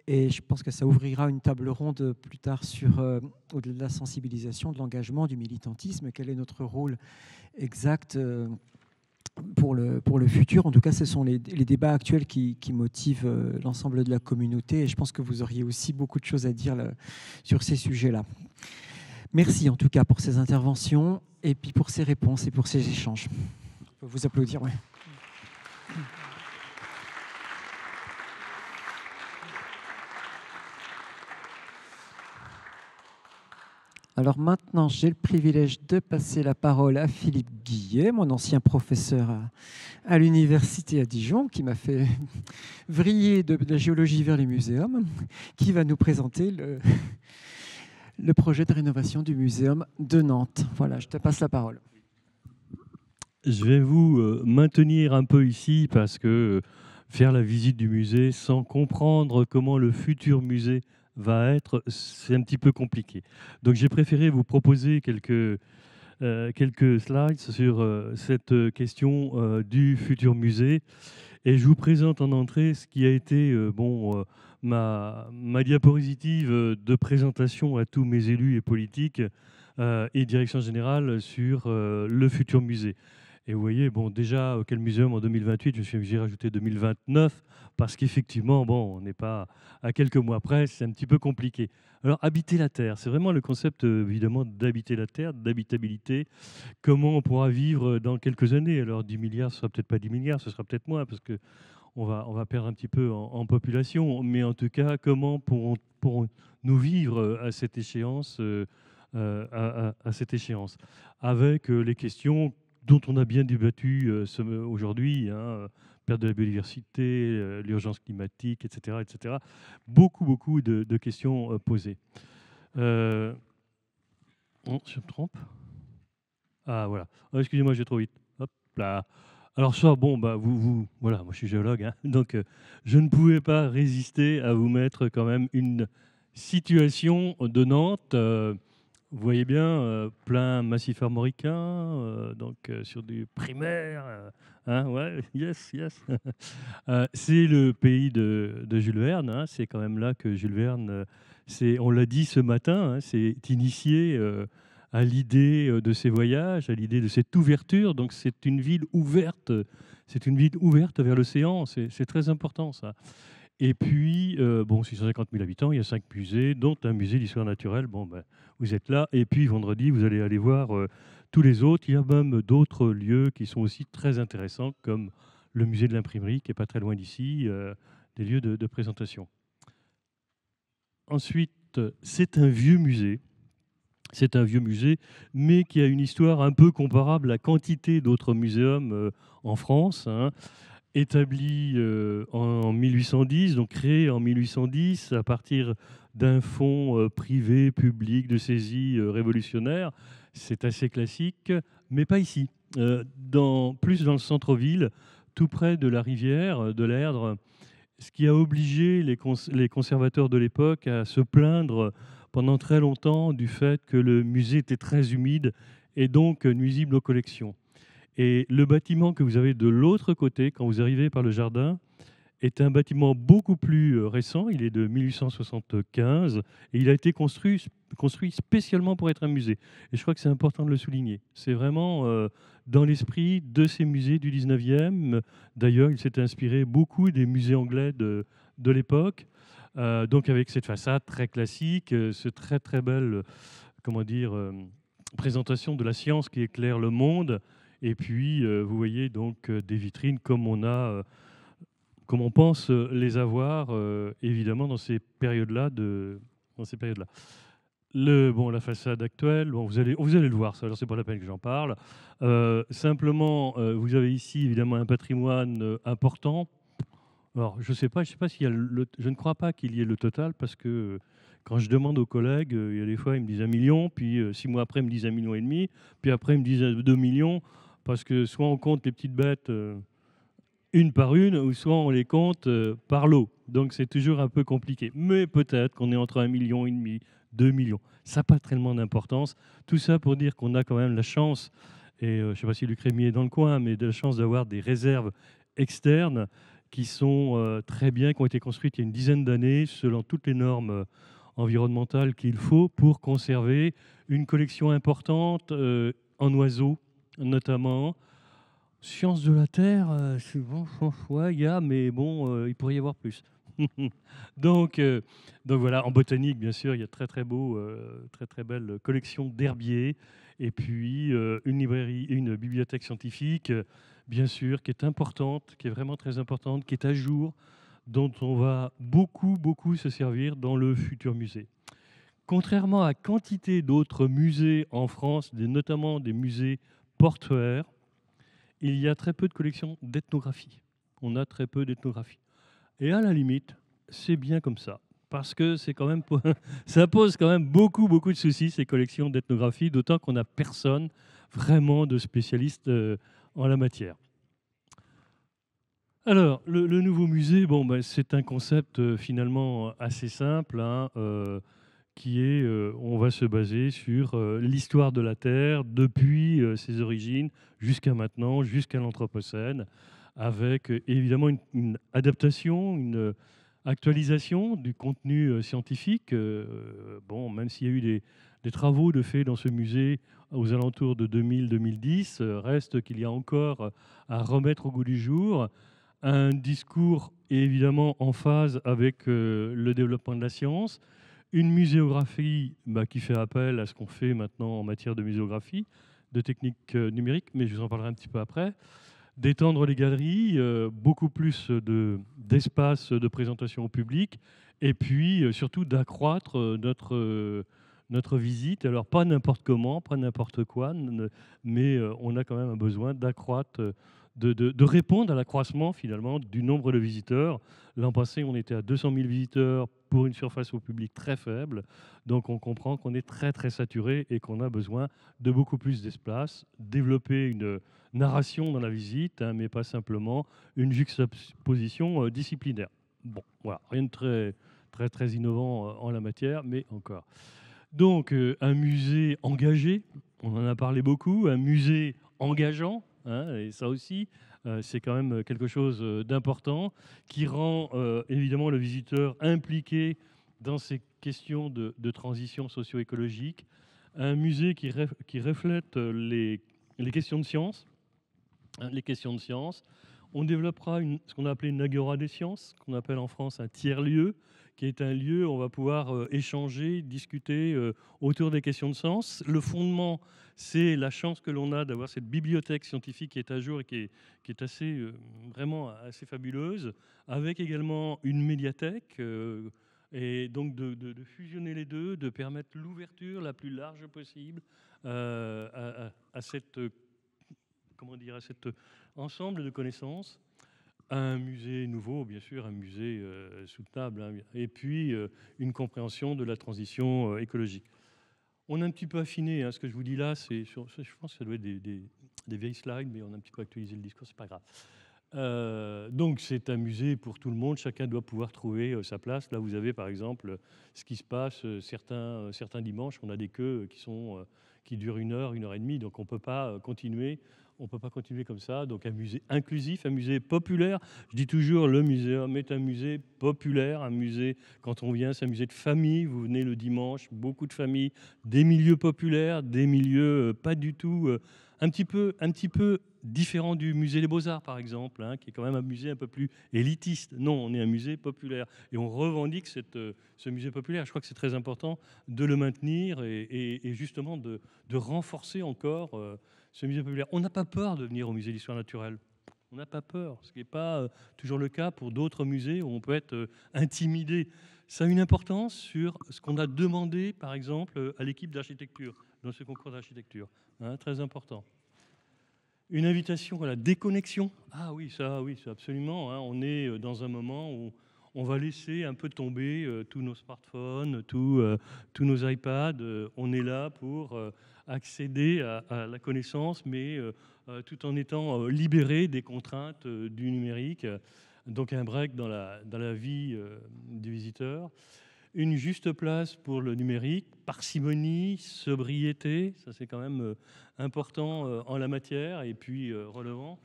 Speaker 1: Et je pense que ça ouvrira une table ronde plus tard sur, au-delà de la sensibilisation, de l'engagement, du militantisme, quel est notre rôle exact pour le futur. En tout cas, ce sont les débats actuels qui motivent l'ensemble de la communauté et je pense que vous auriez aussi beaucoup de choses à dire sur ces sujets-là. Merci en tout cas pour ces interventions et puis pour ces réponses et pour ces échanges. On peut vous applaudir, ouais. Alors maintenant, j'ai le privilège de passer la parole à Philippe Guillet, mon ancien professeur à l'université à Dijon, qui m'a fait vriller de la géologie vers les muséums, qui va nous présenter le projet de rénovation du muséum de Nantes. Voilà, je te passe la parole.
Speaker 12: Je vais vous maintenir un peu ici parce que faire la visite du musée sans comprendre comment le futur musée va être, c'est un petit peu compliqué. Donc j'ai préféré vous proposer quelques slides sur cette question du futur musée. Et je vous présente en entrée ce qui a été ma diapositive de présentation à tous mes élus et politiques et direction générale sur le futur musée. Et vous voyez, bon, déjà, quel muséum en 2028, je suis obligé de rajouter 2029, parce qu'effectivement, bon, on n'est pas à quelques mois près, c'est un petit peu compliqué. Alors, habiter la Terre, c'est vraiment le concept, évidemment, d'habiter la Terre, d'habitabilité. Comment on pourra vivre dans quelques années? Alors, 10 milliards, ce ne sera peut-être pas 10 milliards, ce sera peut-être moins, parce qu'on va perdre un petit peu en population. Mais en tout cas, comment pourrons-nous vivre à cette échéance, à cette échéance, avec les questions dont on a bien débattu aujourd'hui, hein, perte de la biodiversité, l'urgence climatique, etc., etc. Beaucoup de questions posées. Oh, je me trompe? Ah, voilà. Oh, excusez-moi, je vais trop vite. Hop là. Alors ça, bon, bah, voilà, moi je suis géologue, hein, donc je ne pouvais pas résister à vous mettre quand même une situation de Nantes. Vous voyez bien, plein massif armoricain, sur du primaire. Hein, ouais, yes. C'est le pays de Jules Verne. Hein, c'est quand même là que Jules Verne, on l'a dit ce matin, hein, s'est initié à l'idée de ses voyages, à l'idée de cette ouverture. Donc c'est une ville ouverte. C'est une ville ouverte vers l'océan. C'est très important, ça. Et puis, 650 000 habitants, il y a 5 musées, dont un musée d'histoire naturelle. Bon, ben, vous êtes là. Et puis, vendredi, vous allez aller voir tous les autres. Il y a même d'autres lieux qui sont aussi très intéressants, comme le musée de l'imprimerie, qui n'est pas très loin d'ici, des lieux de présentation. Ensuite, c'est un vieux musée. C'est un vieux musée, mais qui a une histoire un peu comparable à quantité d'autres muséums en France, hein. Établi en 1810, donc créé en 1810 à partir d'un fonds privé, public, de saisie révolutionnaire. C'est assez classique, mais pas ici. Plus dans le centre-ville, tout près de la rivière, de l'Erdre, ce qui a obligé les conservateurs de l'époque à se plaindre pendant très longtemps du fait que le musée était très humide et donc nuisible aux collections. Et le bâtiment que vous avez de l'autre côté, quand vous arrivez par le jardin, est un bâtiment beaucoup plus récent. Il est de 1875 et il a été construit spécialement pour être un musée. Et je crois que c'est important de le souligner. C'est vraiment dans l'esprit de ces musées du 19e. D'ailleurs, il s'est inspiré beaucoup des musées anglais de l'époque. Donc avec cette façade très classique, ce très belle présentation de la science qui éclaire le monde. Et puis, vous voyez donc des vitrines comme on pense les avoir, évidemment, dans ces périodes-là. La façade actuelle, vous allez le voir, ça, alors c'est pas la peine que j'en parle. Simplement, vous avez ici, évidemment, un patrimoine important. Alors, je sais pas s'il y a je ne crois pas qu'il y ait le total, parce que quand je demande aux collègues, il y a des fois, ils me disent 1 million, puis 6 mois après, ils me disent 1,5 million, puis après, ils me disent 2 millions. Parce que soit on compte les petites bêtes une par une, ou soit on les compte par lot. Donc c'est toujours un peu compliqué. Mais peut-être qu'on est entre 1,5 million, 2 millions. Ça n'a pas tellement d'importance. Tout ça pour dire qu'on a quand même la chance, et je ne sais pas si Luc Rémy est dans le coin, mais de la chance d'avoir des réserves externes qui sont très bien, qui ont été construites il y a une dizaine d'années, selon toutes les normes environnementales qu'il faut pour conserver une collection importante en oiseaux, notamment. Sciences de la Terre, c'est bon, ouais, il y a, mais bon, il pourrait y avoir plus. donc voilà, en botanique, bien sûr, il y a très belle collection d'herbiers, et puis une librairie, une bibliothèque scientifique, bien sûr, qui est importante, qui est vraiment très importante, qui est à jour, dont on va beaucoup se servir dans le futur musée. Contrairement à quantité d'autres musées en France, notamment des musées portuaires, il y a très peu de collections d'ethnographie. On a très peu d'ethnographie. Et à la limite, c'est bien comme ça. Parce que c'est quand même, ça pose quand même beaucoup de soucis, ces collections d'ethnographie, d'autant qu'on n'a personne vraiment de spécialiste en la matière. Alors, le nouveau musée, bon, ben, c'est un concept finalement assez simple, hein, qui est, on va se baser sur l'histoire de la Terre depuis ses origines jusqu'à maintenant, jusqu'à l'Anthropocène, avec évidemment une adaptation, une actualisation du contenu scientifique. Bon, même s'il y a eu des travaux de fait dans ce musée aux alentours de 2000-2010, reste qu'il y a encore à remettre au goût du jour un discours évidemment en phase avec le développement de la science, une muséographie qui fait appel à ce qu'on fait maintenant en matière de muséographie, de techniques numériques, mais je vous en parlerai un petit peu après, d'étendre les galeries, beaucoup plus d'espace de présentation au public, et puis surtout d'accroître notre visite. Alors pas n'importe comment, pas n'importe quoi, mais on a quand même un besoin d'accroître, de répondre à l'accroissement finalement du nombre de visiteurs. L'an passé, on était à 200 000 visiteurs pour une surface au public très faible. Donc on comprend qu'on est très très saturé et qu'on a besoin de beaucoup plus d'espace, développer une narration dans la visite, hein, mais pas simplement une juxtaposition disciplinaire. Bon, voilà, rien de très innovant en la matière, mais encore. Donc un musée engagé, on en a parlé beaucoup, un musée engageant, hein, et ça aussi, c'est quand même quelque chose d'important qui rend évidemment le visiteur impliqué dans ces questions de transition socio-écologique. Un musée qui reflète les questions de science. Hein, les questions de science. On développera ce qu'on a appelé une agora des sciences, qu'on appelle en France un tiers-lieu, qui est un lieu où on va pouvoir échanger, discuter autour des questions de sens. Le fondement, c'est la chance que l'on a d'avoir cette bibliothèque scientifique qui est à jour et qui est assez, vraiment assez fabuleuse, avec également une médiathèque, et donc de fusionner les deux, de permettre l'ouverture la plus large possible à cette, comment dire, à cet ensemble de connaissances. Un musée nouveau, bien sûr, un musée soutenable, hein, et puis une compréhension de la transition écologique. On a un petit peu affiné, hein, ce que je vous dis là, je pense que ça doit être des vieilles slides, mais on a un petit peu actualisé le discours, c'est pas grave. Donc c'est un musée pour tout le monde, chacun doit pouvoir trouver sa place. Là vous avez par exemple ce qui se passe certains dimanches, on a des queues qui durent 1 heure, 1 heure et demie, donc on ne peut pas continuer. On ne peut pas continuer comme ça. Donc un musée inclusif, un musée populaire. Je dis toujours, le muséum est un musée populaire. Un musée, quand on vient, c'est un musée de famille. Vous venez le dimanche, beaucoup de familles, des milieux populaires, des milieux pas du tout, un petit peu différent du musée des Beaux-Arts, par exemple, hein, qui est quand même un musée un peu plus élitiste. Non, on est un musée populaire. Et on revendique ce musée populaire. Je crois que c'est très important de le maintenir et justement de renforcer encore ce musée populaire. On n'a pas peur de venir au musée d'histoire naturelle. On n'a pas peur, ce qui n'est pas toujours le cas pour d'autres musées où on peut être intimidé. Ça a une importance sur ce qu'on a demandé, par exemple, à l'équipe d'architecture, dans ce concours d'architecture. Hein, très important. Une invitation à la déconnexion. Ah oui, ça absolument. Hein. On est dans un moment où on va laisser un peu tomber tous nos smartphones, tous nos iPads. On est là pour accéder à la connaissance, mais tout en étant libéré des contraintes du numérique. Donc un break dans la vie du visiteur. Une juste place pour le numérique, parcimonie, sobriété, ça c'est quand même important en la matière, et puis relevant.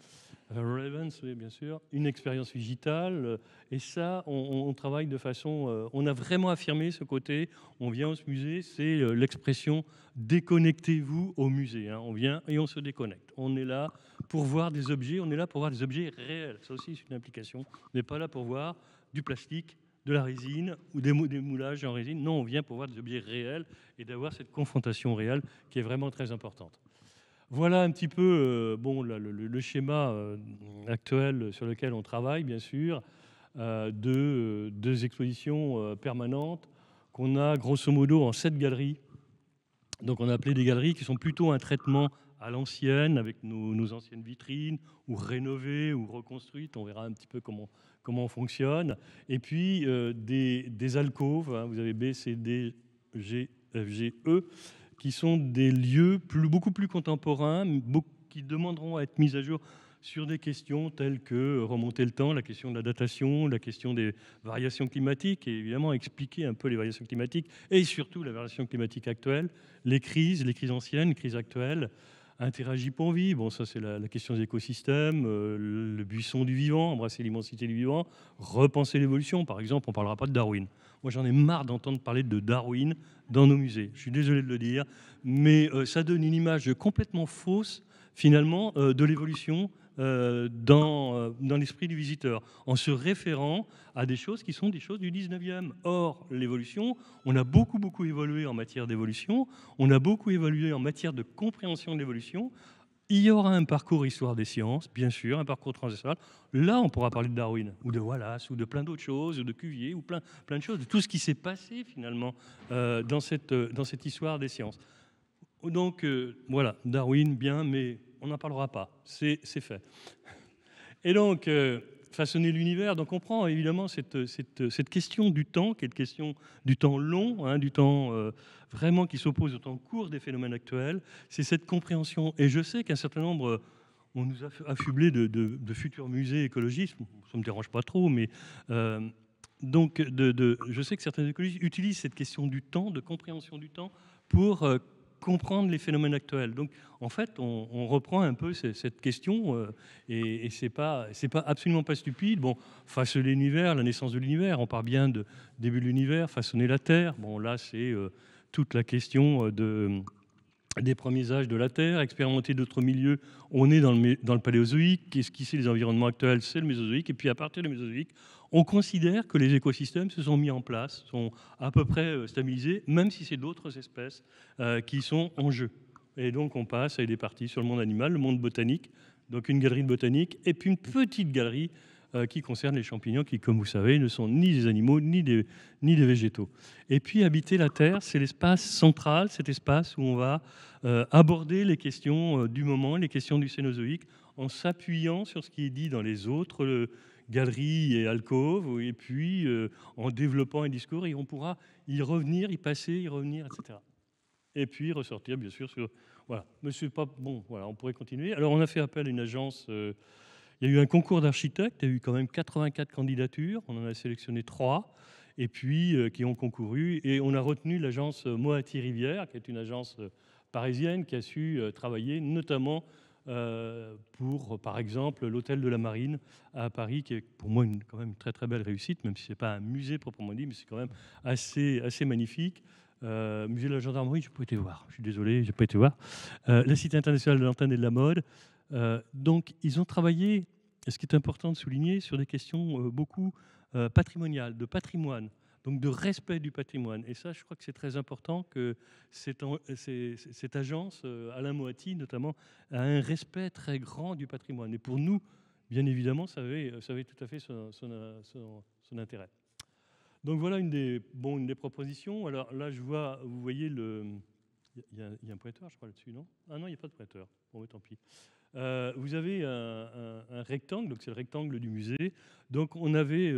Speaker 12: Relevance, oui, bien sûr, une expérience digitale, et ça, on travaille de façon... on a vraiment affirmé ce côté, on vient au musée, c'est l'expression « déconnectez-vous au musée hein ». On vient et on se déconnecte. On est là pour voir des objets, on est là pour voir des objets réels. Ça aussi, c'est une implication. On n'est pas là pour voir du plastique, de la résine ou des moulages en résine. Non, on vient pour voir des objets réels et d'avoir cette confrontation réelle qui est vraiment très importante. Voilà un petit peu le schéma actuel sur lequel on travaille, bien sûr, deux expositions permanentes qu'on a grosso modo en 7 galeries. Donc on a appelé des galeries qui sont plutôt un traitement à l'ancienne, avec nos anciennes vitrines, ou rénovées, ou reconstruites. On verra un petit peu comment on fonctionne. Et puis des alcôves, hein, vous avez B, C, D, G, F, G, E, qui sont des lieux beaucoup plus contemporains, qui demanderont à être mis à jour sur des questions telles que remonter le temps, la question de la datation, la question des variations climatiques, et évidemment expliquer un peu les variations climatiques, et surtout la variation climatique actuelle, les crises anciennes, les crises actuelles. Interagit pour vivre, bon, ça c'est la question des écosystèmes, le buisson du vivant, embrasser l'immensité du vivant, repenser l'évolution. Par exemple, on ne parlera pas de Darwin. Moi, j'en ai marre d'entendre parler de Darwin dans nos musées. Je suis désolé de le dire, mais ça donne une image complètement fausse, finalement, de l'évolution dans l'esprit du visiteur, en se référant à des choses qui sont des choses du 19e. Or, l'évolution, on a beaucoup évolué en matière d'évolution, on a beaucoup évolué en matière de compréhension de l'évolution. Il y aura un parcours histoire des sciences, bien sûr, un parcours transversal. Là, on pourra parler de Darwin, ou de Wallace, ou de plein d'autres choses, ou de Cuvier, ou plein de choses, de tout ce qui s'est passé, finalement, dans cette histoire des sciences. Donc, voilà, Darwin, bien, mais on n'en parlera pas, c'est fait. Et donc, façonner l'univers, donc on prend évidemment cette question du temps, qui est une question du temps long, hein, du temps vraiment qui s'oppose au temps court des phénomènes actuels, c'est cette compréhension. Et je sais qu'un certain nombre, on nous a affublés de futurs musées écologistes, ça ne me dérange pas trop, mais donc je sais que certains écologistes utilisent cette question du temps, de compréhension du temps, pour comprendre les phénomènes actuels. Donc, en fait, on reprend un peu cette question et c'est absolument pas stupide. Bon, façonner l'univers, la naissance de l'univers, on parle bien de début de l'univers, façonner la Terre. Bon, là, c'est toute la question des premiers âges de la Terre, expérimenter d'autres milieux. On est dans le Paléozoïque. Qu'est-ce qui c'est les environnements actuels? C'est le Mésozoïque. Et puis, à partir du Mésozoïque, on considère que les écosystèmes se sont mis en place, sont à peu près stabilisés, même si c'est d'autres espèces qui sont en jeu. Et donc, on passe avec des parties sur le monde animal, le monde botanique, donc une galerie de botanique, et puis une petite galerie qui concerne les champignons, qui, comme vous savez, ne sont ni des animaux, ni des végétaux. Et puis, habiter la Terre, c'est l'espace central, cet espace où on va aborder les questions du moment, les questions du Cénozoïque, en s'appuyant sur ce qui est dit dans les autres galeries et alcôves, et puis en développant un discours, et on pourra y revenir, y passer, y revenir, etc. Et puis ressortir, bien sûr, sur... Voilà, monsieur, pas bon, voilà, on pourrait continuer. Alors, on a fait appel à une agence... il y a eu un concours d'architectes, il y a eu quand même 84 candidatures, on en a sélectionné 3, et puis qui ont concouru, et on a retenu l'agence Moati-Rivière, qui est une agence parisienne qui a su travailler notamment pour, par exemple, l'hôtel de la Marine à Paris, qui est pour moi quand même une très très belle réussite, même si ce n'est pas un musée proprement dit, mais c'est quand même assez magnifique. Musée de la gendarmerie, je n'ai pas été voir, je suis désolé, je n'ai pas été voir. La Cité internationale de l'antenne et de la mode. Donc, ils ont travaillé, ce qui est important de souligner, sur des questions beaucoup patrimoniales, de patrimoine, donc de respect du patrimoine. Et ça, je crois que c'est très important que cette agence, Alain Moati notamment, a un respect très grand du patrimoine. Et pour nous, bien évidemment, ça avait tout à fait son intérêt. Donc voilà une des propositions. Alors là, vous voyez il y a un pointeur, je crois, là-dessus, non? Ah non, il n'y a pas de pointeur. Bon, mais tant pis. Vous avez un rectangle, donc c'est le rectangle du musée. Donc on avait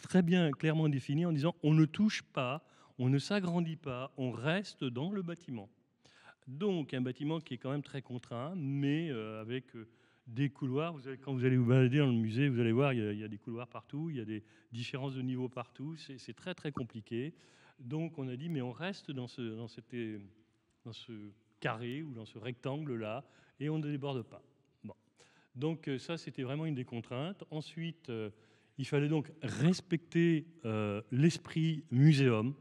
Speaker 12: très bien, clairement défini en disant on ne touche pas, on ne s'agrandit pas, on reste dans le bâtiment. Donc un bâtiment qui est quand même très contraint, mais avec des couloirs. Quand vous allez vous balader dans le musée, vous allez voir, il y a des couloirs partout, il y a des différences de niveau partout. C'est très très compliqué. Donc on a dit mais on reste dans ce carré ou dans ce rectangle-là, et on ne déborde pas. Bon. Donc ça, c'était vraiment une des contraintes. Ensuite, il fallait donc respecter l'esprit muséum.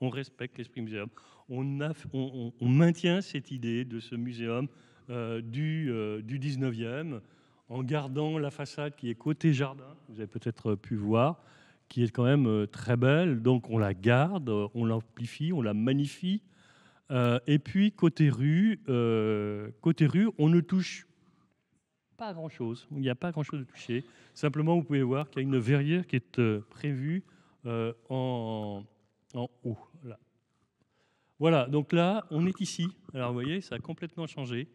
Speaker 12: On respecte l'esprit muséum. On maintient cette idée de ce muséum du 19e, en gardant la façade qui est côté jardin, vous avez peut-être pu voir, qui est quand même très belle. Donc on la garde, on l'amplifie, on la magnifie. Et puis côté rue, on ne touche pas grand-chose. Il n'y a pas grand-chose de touché. Simplement, vous pouvez voir qu'il y a une verrière qui est prévue en haut. Là. Voilà, donc là, on est ici. Alors vous voyez, ça a complètement changé.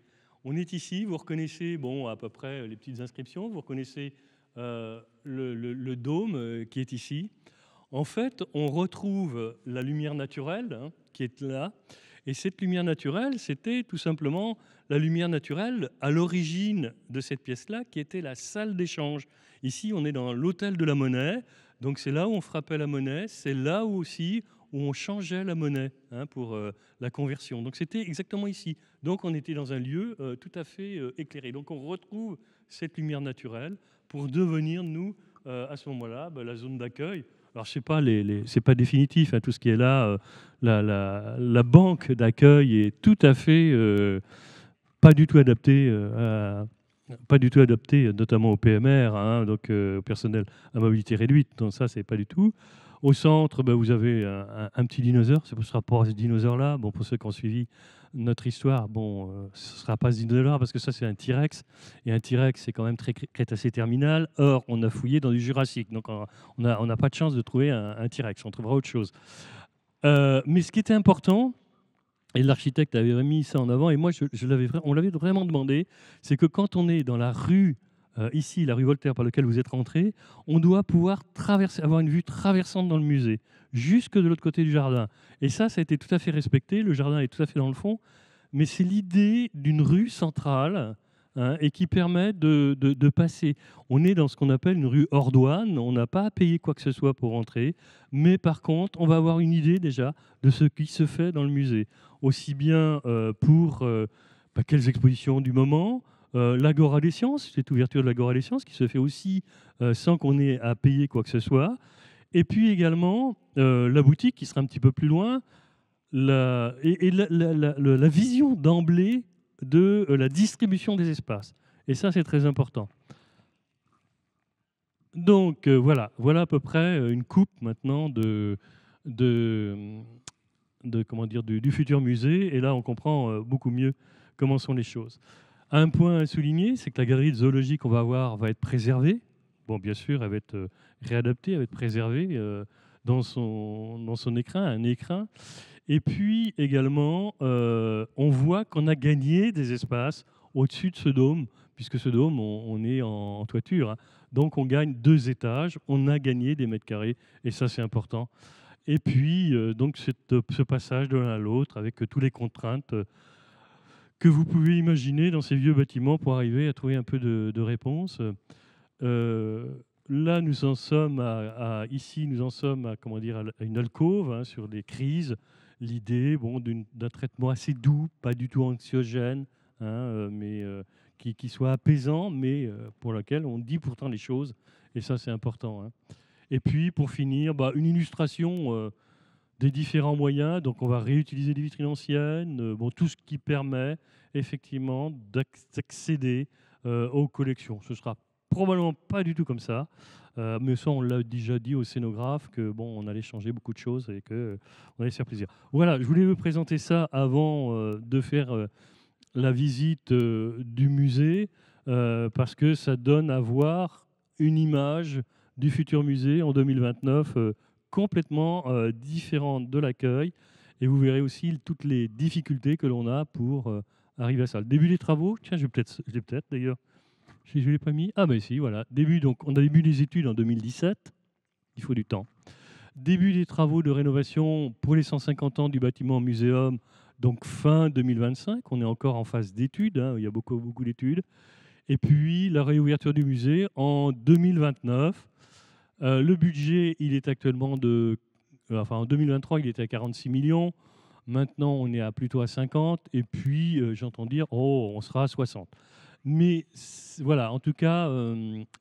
Speaker 12: On est ici, vous reconnaissez à peu près les petites inscriptions, vous reconnaissez le dôme qui est ici. En fait, on retrouve la lumière naturelle qui est là. Et cette lumière naturelle, c'était tout simplement la lumière naturelle à l'origine de cette pièce-là, qui était la salle d'échange. Ici, on est dans l'hôtel de la monnaie, donc c'est là où on frappait la monnaie, c'est là où aussi où on changeait la monnaie pour la conversion. Donc c'était exactement ici. Donc on était dans un lieu tout à fait éclairé. Donc on retrouve cette lumière naturelle pour devenir, nous, à ce moment-là, la zone d'accueil. Alors, je sais pas, c'est pas définitif, tout ce qui est là. La banque d'accueil est tout à fait pas du tout adaptée, notamment au PMR, donc au personnel à mobilité réduite. Donc ça, c'est pas du tout. Au centre, vous avez un petit dinosaure. C'est pour ce rapport à ce dinosaure-là. Bon, pour ceux qui ont suivi notre histoire, ce ne sera pas ce dinosaure parce que ça, c'est un T-Rex. Et un T-Rex, c'est quand même très Crétacé terminal. Or, on a fouillé dans du Jurassique. Donc, on n'a pas de chance de trouver un T-Rex. On trouvera autre chose. Mais ce qui était important, et l'architecte avait mis ça en avant, et moi, on l'avait vraiment demandé, c'est que quand on est dans la rue, ici, la rue Voltaire par laquelle vous êtes rentré, on doit pouvoir avoir une vue traversante dans le musée, jusque de l'autre côté du jardin. Et ça a été tout à fait respecté. Le jardin est tout à fait dans le fond. Mais c'est l'idée d'une rue centrale et qui permet de passer. On est dans ce qu'on appelle une rue hors douane. On n'a pas à payer quoi que ce soit pour rentrer. Mais par contre, on va avoir une idée déjà de ce qui se fait dans le musée. Aussi bien pour quelles expositions du moment, l'Agora des sciences, cette ouverture de l'Agora des sciences qui se fait aussi sans qu'on ait à payer quoi que ce soit. Et puis également la boutique qui sera un petit peu plus loin, la vision d'emblée de la distribution des espaces. Et ça, c'est très important. Donc voilà à peu près une coupe maintenant du futur musée. Et là, on comprend beaucoup mieux comment sont les choses. Un point à souligner, c'est que la galerie de zoologie qu'on va avoir va être préservée. Bon, bien sûr, elle va être réadaptée, elle va être préservée dans son écrin, un écrin. Et puis également, on voit qu'on a gagné des espaces au-dessus de ce dôme, puisque ce dôme, on est en toiture. Donc on gagne 2 étages, on a gagné des mètres carrés, et ça c'est important. Et puis, donc ce passage de l'un à l'autre, avec toutes les contraintes que vous pouvez imaginer dans ces vieux bâtiments pour arriver à trouver un peu de réponse. Là, nous en sommes à une alcôve sur des crises. L'idée d'un traitement assez doux, pas du tout anxiogène, mais qui soit apaisant, mais pour lequel on dit pourtant les choses. Et ça, c'est important. Et puis, pour finir, une illustration des différents moyens. Donc, on va réutiliser des vitrines anciennes, tout ce qui permet effectivement d'accéder aux collections. Ce sera probablement pas du tout comme ça, mais ça, on l'a déjà dit au scénographe que on allait changer beaucoup de choses et que on allait se faire plaisir. Voilà, je voulais vous présenter ça avant de faire la visite du musée, parce que ça donne à voir une image du futur musée en 2029 complètement différente de l'accueil, et vous verrez aussi toutes les difficultés que l'on a pour arriver à ça. Le début des travaux, tiens, je l'ai peut-être d'ailleurs, je ne l'ai pas mis. Ah ben si, voilà. Donc, on a début des études en 2017, il faut du temps. Début des travaux de rénovation pour les 150 ans du bâtiment muséum, donc fin 2025, on est encore en phase d'études, il y a beaucoup d'études. Et puis la réouverture du musée en 2029. Le budget, il est actuellement en 2023, il était à 46 millions. Maintenant, on est plutôt à 50. Et puis, j'entends dire, on sera à 60. Mais voilà, en tout cas,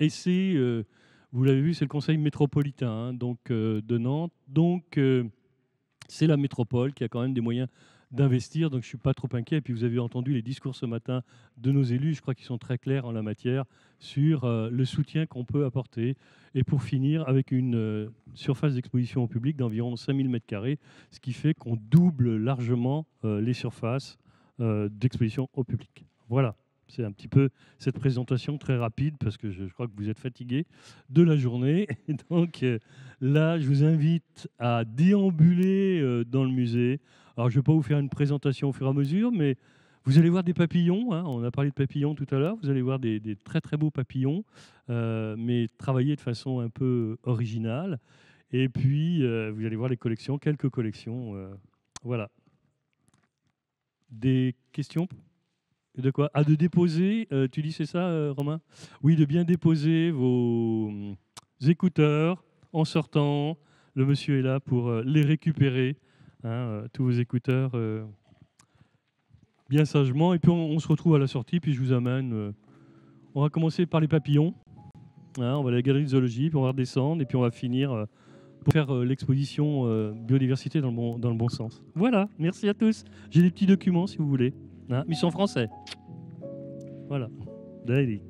Speaker 12: et c'est, vous l'avez vu, c'est le conseil métropolitain de Nantes. Donc, c'est la métropole qui a quand même des moyens d'investir, donc je ne suis pas trop inquiet. Et puis vous avez entendu les discours ce matin de nos élus, je crois qu'ils sont très clairs en la matière sur le soutien qu'on peut apporter. Et pour finir, avec une surface d'exposition au public d'environ 5000 m², ce qui fait qu'on double largement les surfaces d'exposition au public. Voilà, c'est un petit peu cette présentation très rapide, parce que je crois que vous êtes fatigués de la journée. Et donc là, je vous invite à déambuler dans le musée. Alors, je ne vais pas vous faire une présentation au fur et à mesure, mais vous allez voir des papillons. On a parlé de papillons tout à l'heure. Vous allez voir des très, très beaux papillons, mais travaillés de façon un peu originale. Et puis, vous allez voir les collections, quelques collections. Voilà. Des questions? De quoi? Ah, de déposer, tu dis c'est ça, Romain? Oui, de bien déposer vos écouteurs en sortant. Le monsieur est là pour les récupérer, hein, tous vos écouteurs, bien sagement. Et puis on se retrouve à la sortie, puis je vous amène. On va commencer par les papillons. Hein, on va à la galerie de zoologie, puis on va redescendre, et puis on va finir pour faire l'exposition biodiversité dans le bon sens. Voilà, merci à tous. J'ai des petits documents si vous voulez. Hein, mais ils sont en français. Voilà. Allez.